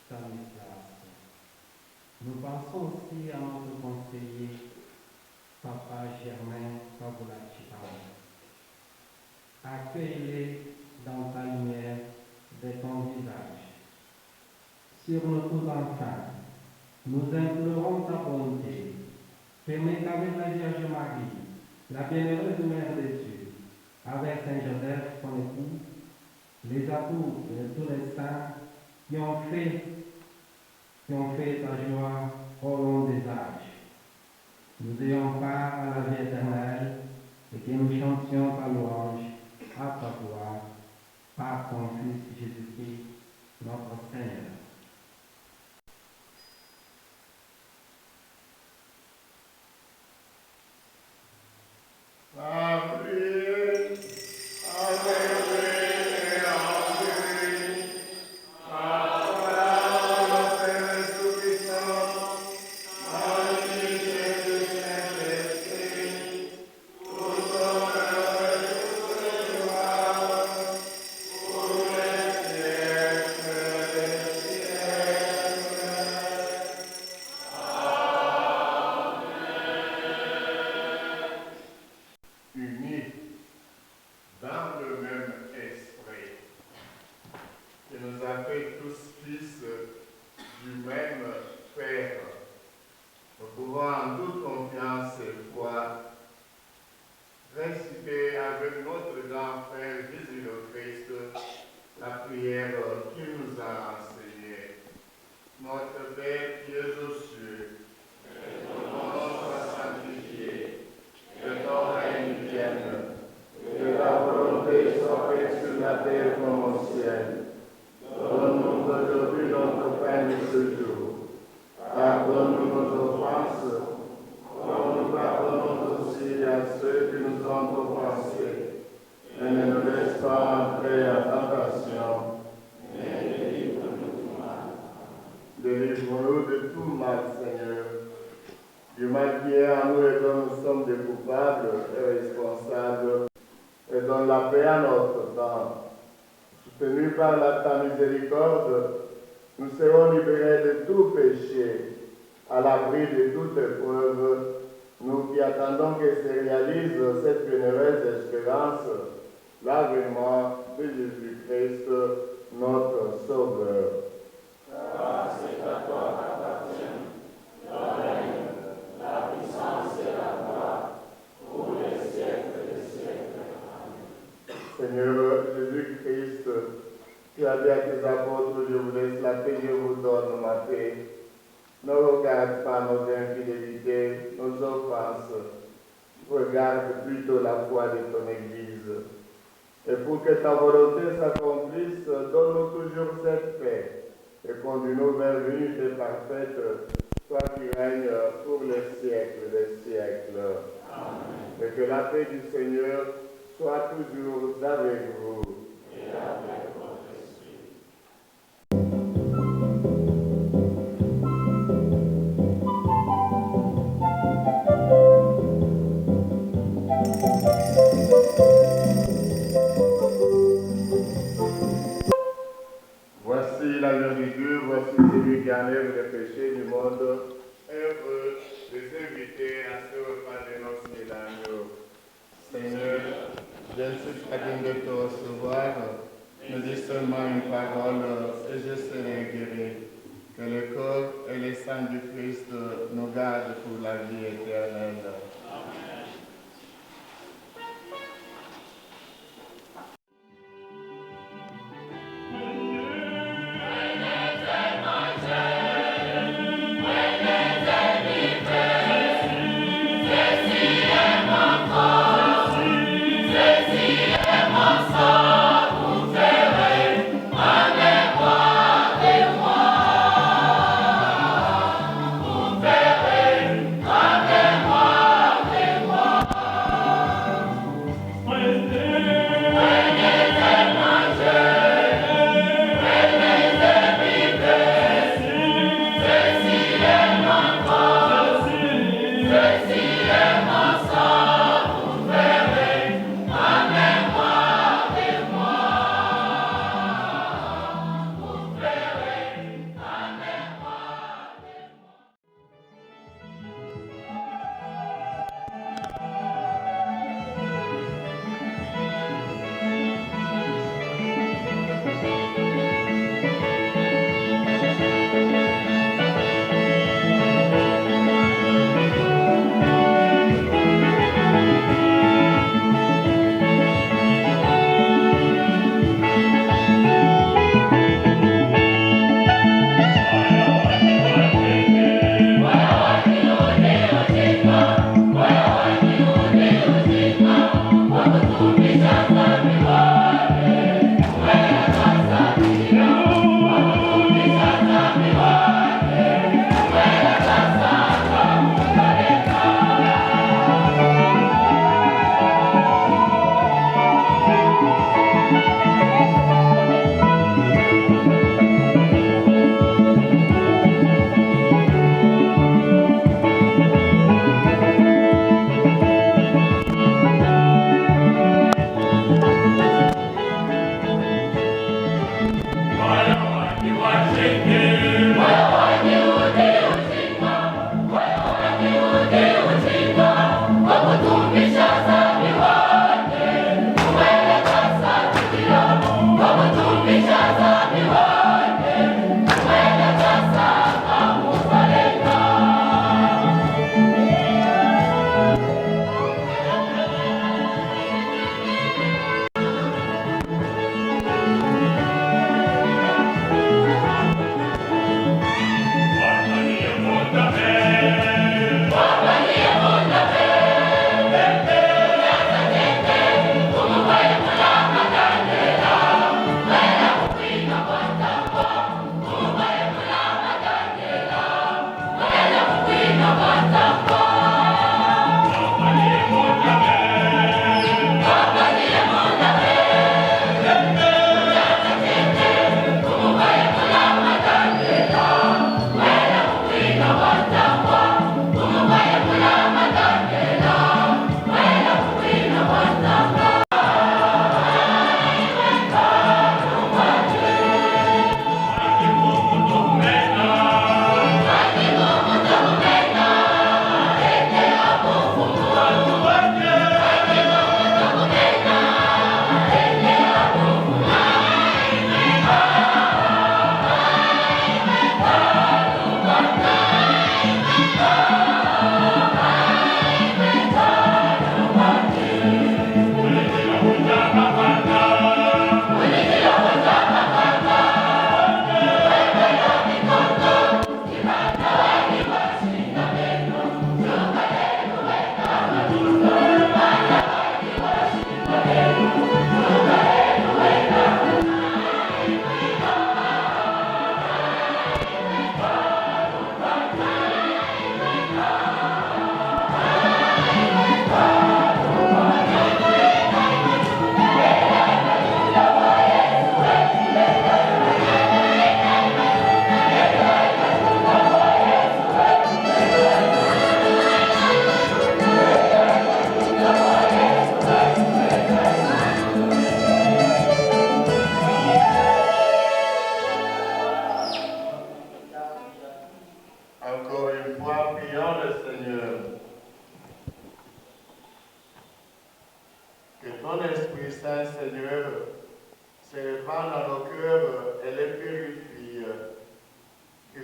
Stanislas. Nous pensons aussi à notre conseiller, papa Germain Pavulacci. Accueille-les dans ta lumière de ton visage. Sur nous tous enfin, nous implorons ta bonté. Permets qu'avec la Vierge Marie, la bienheureuse Mère de Dieu, avec Saint Joseph, son époux, les apôtres et tous les saints qui ont fait ta joie au long des âges, nous ayons part à la vie éternelle et que nous chantions ta louange à ta gloire par ton Fils Jésus-Christ, notre Seigneur. Unis dans le même esprit, qui nous a fait tous fils du même Père. Nous pouvons en toute confiance et foi réciter avec notre grand Frère Jésus le Christ la prière qu'il nous a enseignée. Notre Père qui es aux cieux, que ton nom soit sanctifié, que ton règne vienne, que ta volonté soit faite sur la terre comme au ciel. Donne-nous aujourd'hui notre pain de ce jour. Pardonne-nous nos offenses, comme nous pardonnons aussi à ceux qui nous ont offensés. Et ne nous laisse pas entrer en tentation, mais délivre-nous du mal. Délivre-nous de tout mal, Seigneur. Du mal qui est en nous et dont nous sommes des coupables et responsables, et donne la paix à notre temps. Soutenus par ta miséricorde, nous serons libérés de tout péché, à l'abri de toute épreuve, nous qui attendons que se réalise cette bienheureuse espérance, l'avènement de Jésus-Christ, notre Sauveur. Grâce à toi appartient le règne, la puissance et la gloire pour les siècles des siècles. Amen. Seigneur Jésus-Christ, tu as dit à tes apôtres, je vous laisse la paix, je vous donne ma paix. Ne regarde pas nos infidélités, nos offenses. Regarde plutôt la foi de ton Église. Et pour que ta volonté s'accomplisse, donne-nous toujours cette paix et conduis-nous vers l'unité parfaite, toi qui règnes pour les siècles des siècles. Amen. Et que la paix du Seigneur soit toujours avec vous. Et avec votre esprit. Voici l'agneau de Dieu, voici celui qui enlève les péchés du monde. Heureux les invités à ce repas de noces de l'agneau. Seigneur, je suis très digne de te recevoir. Me dis seulement une parole et je serai guéri. Que le corps et les sang du Jésus-Christ nous garde pour la vie éternelle.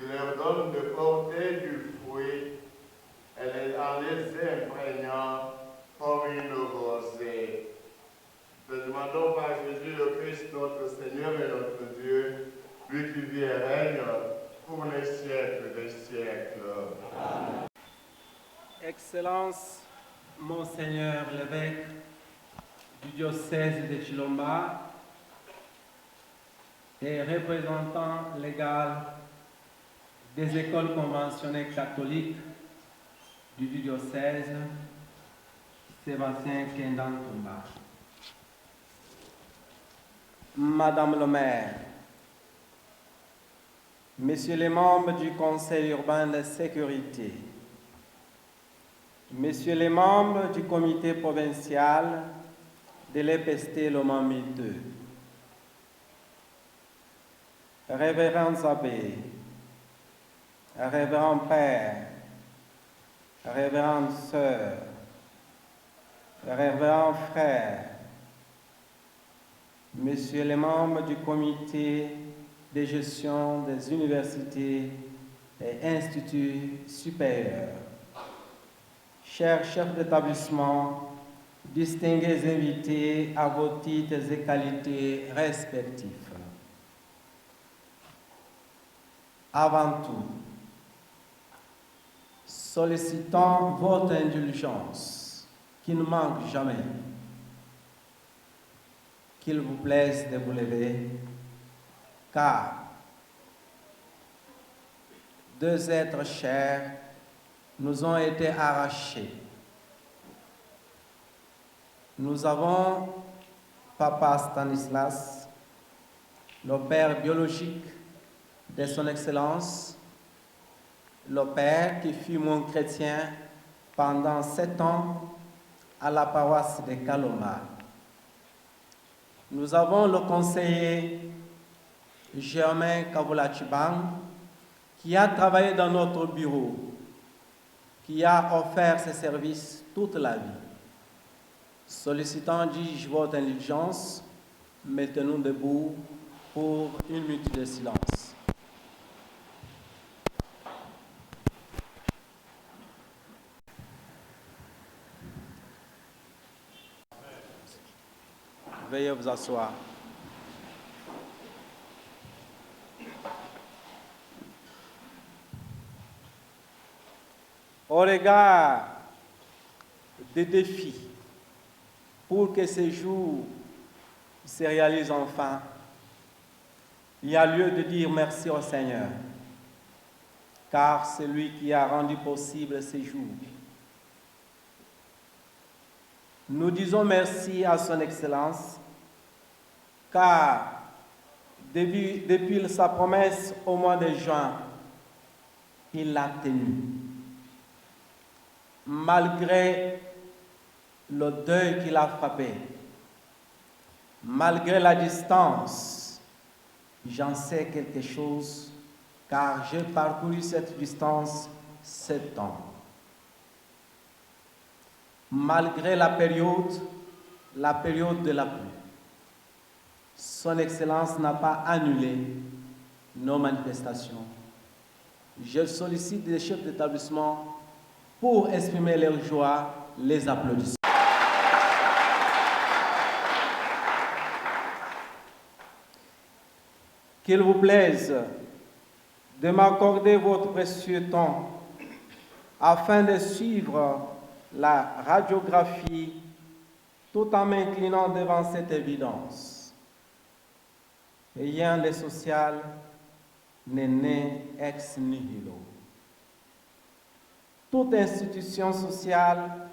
leur donne de porter du fruit en les imprégnant comme une rosée. Te demandons par Jésus le Christ, notre Seigneur et notre Dieu, lui qui vit et règne pour les siècles des siècles. Amen. Excellence, Monseigneur l'évêque du diocèse de Chilomba et représentant légal des écoles conventionnelles catholiques du diocèse, Sébastien Kendan Toumba. Madame le maire, Messieurs les membres du Conseil urbain de sécurité, Messieurs les membres du comité provincial de l'EPST Lomami Miteux, Révérends abbés, Révérends pères, Révérendes sœurs, Révérends frères, Messieurs les membres du comité de gestion des universités et instituts supérieurs, chers chefs d'établissement, distingués invités à vos titres et qualités respectifs. Avant tout, sollicitons votre indulgence qui ne manque jamais. Qu'il vous plaise de vous lever, car deux êtres chers nous ont été arrachés. Nous avons Papa Stanislas, le père biologique de son Excellence, le père qui fut mon chrétien pendant 7 ans à la paroisse de Kaloma. Nous avons le conseiller Germain Kavula-Chibang qui a travaillé dans notre bureau, qui a offert ses services toute la vie. Sollicitant, dis-je, votre indulgence, mettez-nous debout pour 1 minute de silence. Veuillez vous asseoir. Au regard des défis pour que ces jours se réalisent enfin, il y a lieu de dire merci au Seigneur, car c'est lui qui a rendu possible ces jours. Nous disons merci à son Excellence, car depuis sa promesse au mois de juin, il l'a tenue. Malgré le deuil qui l'a frappé, malgré la distance, j'en sais quelque chose, car j'ai parcouru cette distance 7 ans. Malgré la période de la pluie, son Excellence n'a pas annulé nos manifestations. Je sollicite les chefs d'établissement pour exprimer leur joie, les applaudissements. Qu'il vous plaise de m'accorder votre précieux temps afin de suivre la radiographie tout en m'inclinant devant cette évidence. Rien de social n'est né ex nihilo. Toute institution sociale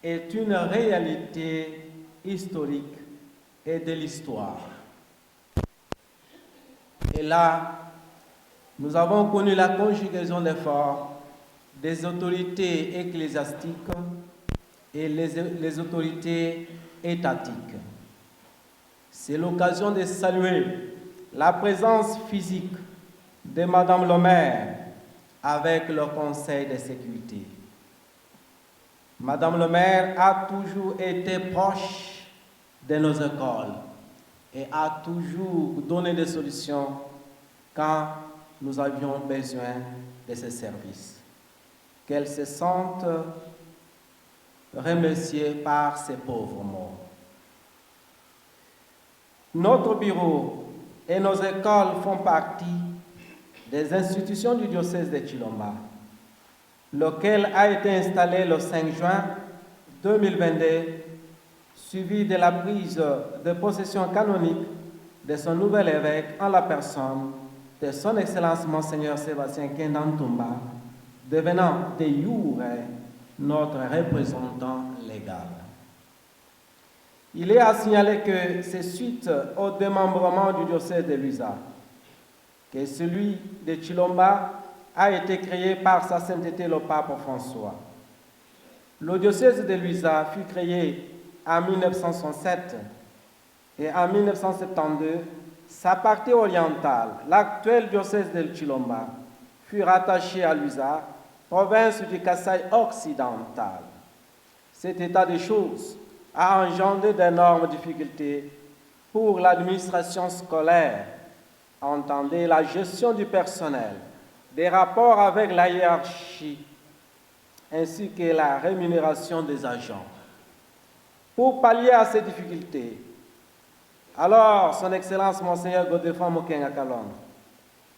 est une réalité historique et de l'histoire. Et là, nous avons connu la conjugaison d'efforts des autorités ecclésiastiques et les autorités étatiques. C'est l'occasion de saluer la présence physique de Madame le maire avec le Conseil de sécurité. Madame le maire a toujours été proche de nos écoles et a toujours donné des solutions quand nous avions besoin de ses services. Qu'elle se sente remerciée par ces pauvres morts. Notre bureau et nos écoles font partie des institutions du diocèse de Chilomba, lequel a été installé le 5 juin 2022, suivi de la prise de possession canonique de son nouvel évêque en la personne de son Excellence Monseigneur Sébastien Kendantumba, devenant de jure notre représentant légal. Il est à signaler que c'est suite au démembrement du diocèse de Luisa que celui de Chilomba a été créé par sa sainteté le pape François. Le diocèse de Luisa fut créé en 1967 et en 1972, sa partie orientale, l'actuel diocèse de Chilomba, fut rattachée à Luisa, province du Kasaï occidental. Cet état des choses a engendré d'énormes difficultés pour l'administration scolaire, entendez la gestion du personnel, des rapports avec la hiérarchie, ainsi que la rémunération des agents. Pour pallier à ces difficultés, alors son Excellence Monseigneur Godefroid Mokenga Kalonga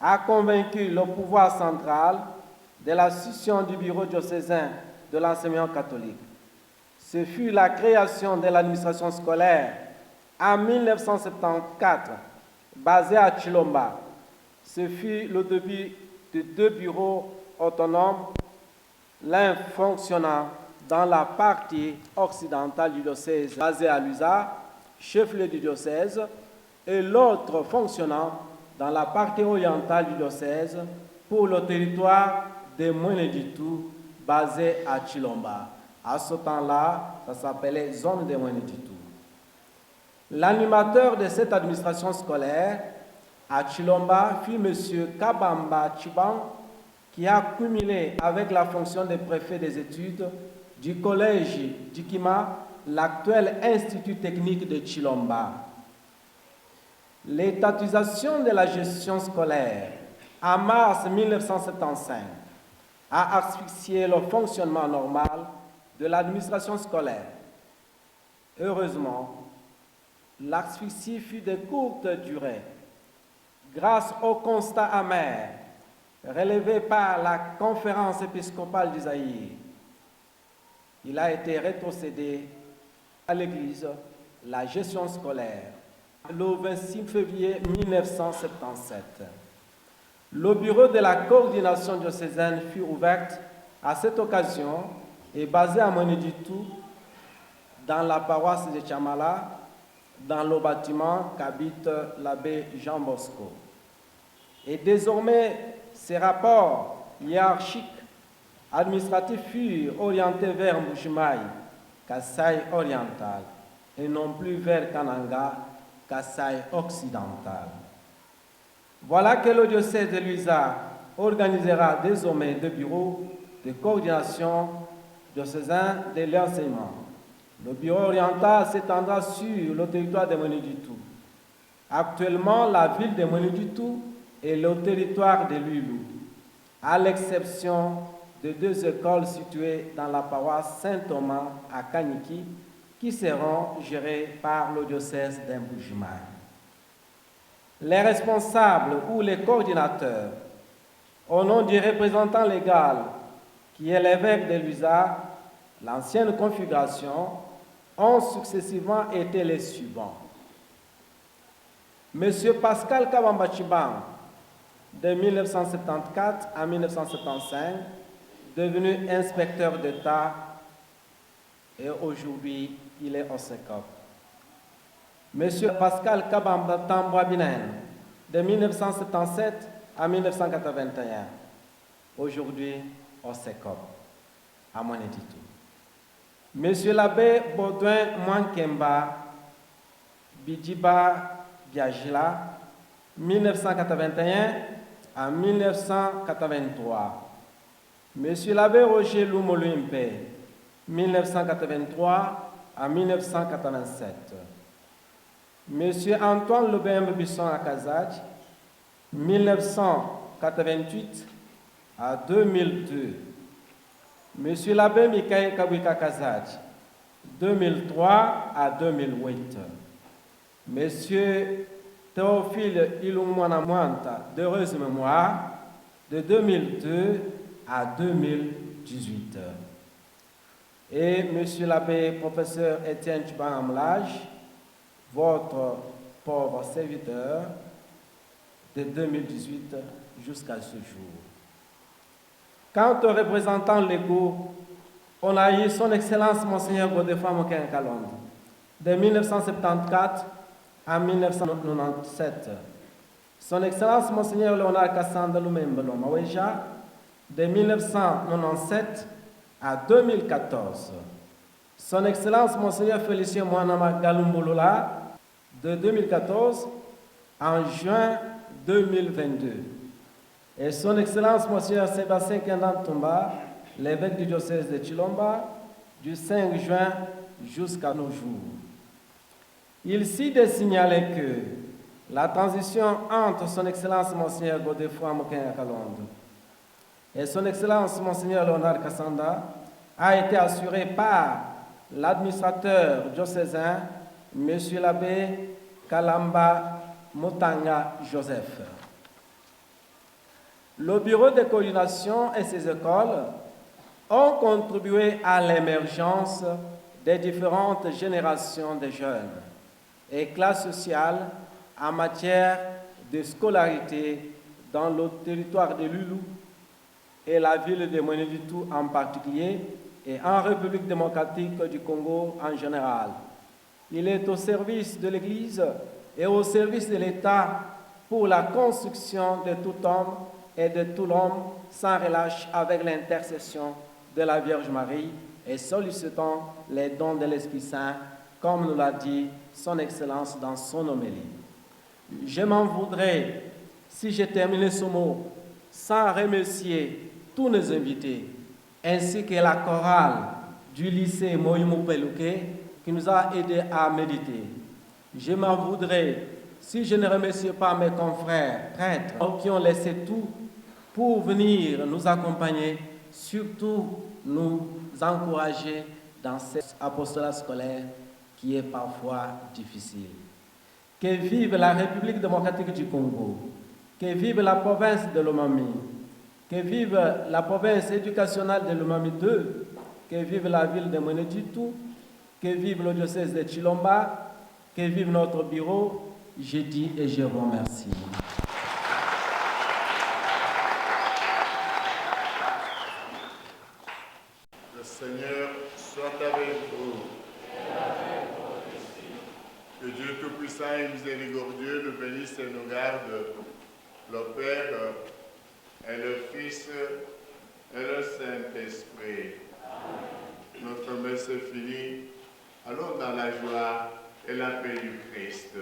a convaincu le pouvoir central de la scission du bureau diocésain de l'enseignement catholique. Ce fut la création de l'administration scolaire en 1974, basée à Chilomba. Ce fut le début de 2 bureaux autonomes, l'un fonctionnant dans la partie occidentale du diocèse basé à Luisa, chef-lieu du diocèse, et l'autre fonctionnant dans la partie orientale du diocèse pour le territoire de Mweneditu basé à Chilomba. À ce temps-là, ça s'appelait zone de Mweneditu. L'animateur de cette administration scolaire à Chilomba fut M. Kabamba Chiban, qui a cumulé avec la fonction de préfet des études du collège d'Ikima, l'actuel Institut technique de Chilomba. L'étatisation de la gestion scolaire en mars 1975 a asphyxié le fonctionnement normal de l'administration scolaire. Heureusement, l'asphyxie fut de courte durée grâce au constat amer relevé par la conférence épiscopale d'Isaïe. Il a été rétrocédé à l'Église la gestion scolaire le 26 février 1977. Le bureau de la coordination diocésaine fut ouvert à cette occasion et basé à Mweneditu dans la paroisse de Chamala, dans le bâtiment qu'habite l'abbé Jean Bosco. Et désormais, ces rapports hiérarchiques administratifs furent orientés vers Mbujimaï, Kasaï oriental, et non plus vers Kananga, Kasaï occidental. Voilà que le diocèse de Luisa organisera désormais 2 bureaux de coordination diocésain de l'enseignement. Le bureau oriental s'étendra sur le territoire de Mweneditu. Actuellement, la ville de Mweneditu est le territoire de Lulu, à l'exception de 2 écoles situées dans la paroisse Saint-Thomas à Kaniki, qui seront gérées par le diocèse d'Mbujimaï. Les responsables ou les coordinateurs, au nom du représentant légal qui est l'évêque de Luisa, l'ancienne configuration, ont successivement été les suivants. Monsieur Pascal Kabamba Chiban, de 1974 à 1975, devenu inspecteur d'État et aujourd'hui il est au SECOP. Monsieur Pascal Kabamba Tambouabinen, de 1977 à 1981, aujourd'hui au SECOP, à Mweneditu. Monsieur l'abbé Baudouin Mwankemba Bidjiba Biagila, 1981 à 1983. Monsieur l'abbé Roger Lumolumpe, 1983 à 1987. Monsieur Antoine Lebembe Bisson à Kazadj, 1900 1988 à 2002. Monsieur l'abbé Michael Kabwika Kazadji, 2003 à 2008. Monsieur Théophile Ilumwana Mwanta, d'heureuse mémoire, de 2002 à 2018. Et Monsieur l'abbé professeur Étienne Tchibanamlage, votre pauvre serviteur, de 2018 jusqu'à ce jour. Quant aux représentants légaux, on a eu son Excellence Monseigneur Godefroid Moquin Kalonde, de 1974 à 1997. Son Excellence Monseigneur Léonard Kassanda Lumembelo Maweja, de 1997 à 2014. Son Excellence Monseigneur Félicien Mouanama Galumbolola, de 2014 en juin 2022. Et Son Excellence Monseigneur Sébastien Kendan Tomba, l'évêque du diocèse de Chilomba, du 5 juin jusqu'à nos jours. Il s'y de signaler que la transition entre Son Excellence Monseigneur Godefroid Moquin Kalonde et Son Excellence Monseigneur Léonard Kassanda a été assurée par l'administrateur diocésain, Monsieur l'abbé Kalamba Motanga Joseph. Le bureau de coordination et ses écoles ont contribué à l'émergence des différentes générations de jeunes et classes sociales en matière de scolarité dans le territoire de Lulu et la ville de Mweneditu en particulier et en République démocratique du Congo en général. Il est au service de l'Église et au service de l'État pour la construction de tout homme et de tout l'homme sans relâche avec l'intercession de la Vierge Marie et sollicitant les dons de l'Esprit Saint, comme nous l'a dit Son Excellence dans son homélie. Je m'en voudrais si j'ai terminé ce mot sans remercier tous nos invités, ainsi que la chorale du lycée Moïmo Pelouké qui nous a aidés à méditer. Je m'en voudrais si je ne remercie pas mes confrères prêtres qui ont laissé tout pour venir nous accompagner, surtout nous encourager dans cet apostolat scolaire qui est parfois difficile. Que vive la République démocratique du Congo, que vive la province de Lomami, que vive la province éducationnelle de Lomami 2, que vive la ville de Mweneditu, que vive le diocèse de Chilomba, que vive notre bureau. Je dis et je vous remercie. Le Seigneur soit avec vous. Que Dieu Tout-Puissant et Miséricordieux nous bénisse et nous garde, le Père et le Fils et le Saint-Esprit. Notre messe est finie. Allons dans la joie et la paix du Christ.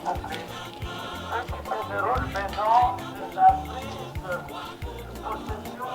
Ceux qui prendront maintenant de la prise de possession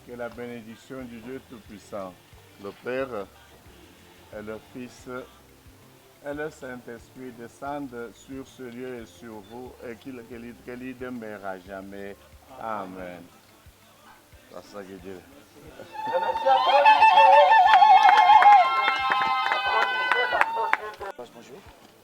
que la bénédiction du Dieu Tout-Puissant, le Père et le Fils et le Saint-Esprit descendent sur ce lieu et sur vous et qu'il y demeure à jamais. Amen. C'est ça que Dieu. Bonjour.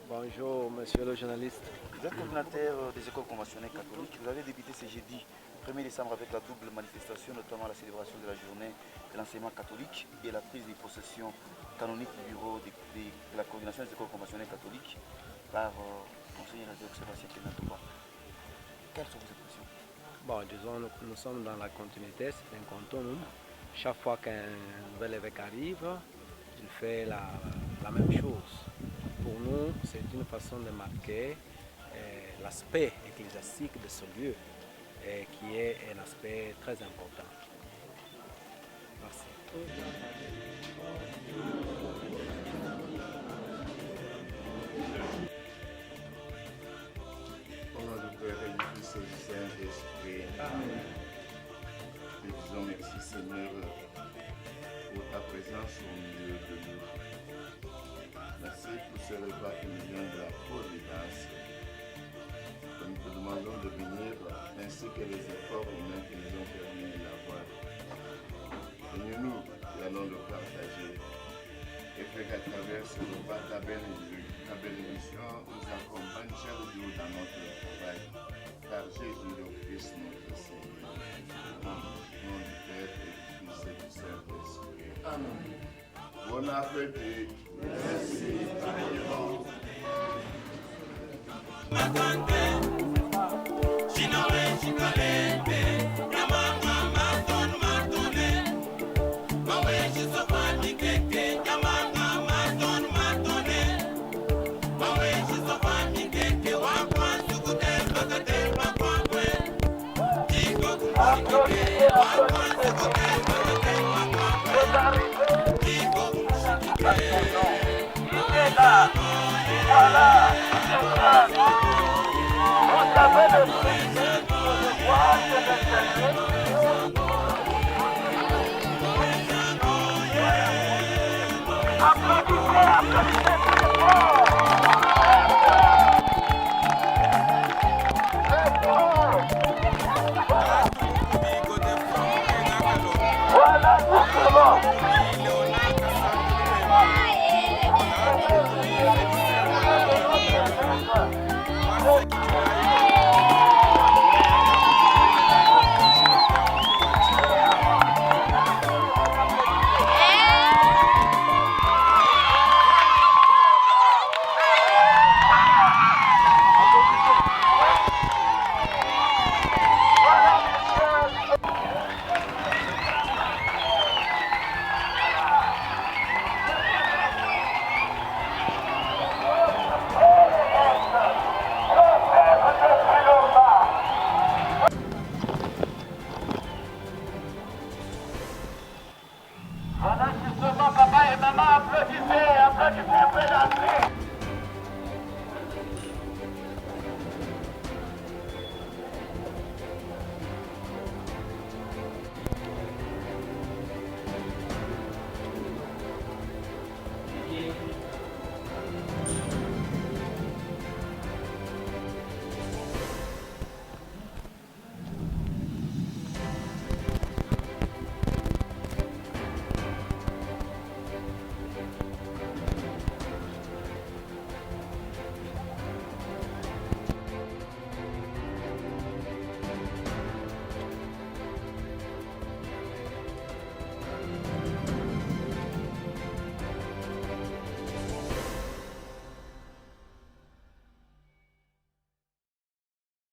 Bonjour, monsieur le journaliste. Vous êtes coordinateur des écoles conventionnelles catholiques. Vous avez débuté ce jeudi 1er décembre avec la double manifestation, notamment la célébration de la journée de l'enseignement catholique et la prise de possession canonique du bureau de la coordination des écoles conventionnelles catholiques par Monseigneur Sébastien Kenatoba. Quelles sont vos impressions? Bon, disons, nous sommes dans la continuité, c'est un continuum. Chaque fois qu'un nouvel évêque arrive, il fait la même chose. Pour nous, c'est une façon de marquer l'aspect ecclésiastique de ce lieu, qui est un aspect très important. Merci. Au nom du Père et du Fils et du Saint-Esprit. Amen. Nous disons merci Seigneur pour ta présence au milieu de nous. Merci pour ce repas qui nous vient de la Providence. Nous te demandons de venir ainsi que les efforts humains qui nous ont permis de l'avoir. Seigneur-nous qui allons le partager et fais qu'à travers ce repas, ta bénédiction nous accompagne chaque jour dans notre travail. Par Jésus le Christ, notre Seigneur. Au nom du Père et du Fils et du Saint-Esprit. Amen. Bon appétit. Merci. Applaudissez, applaudissez.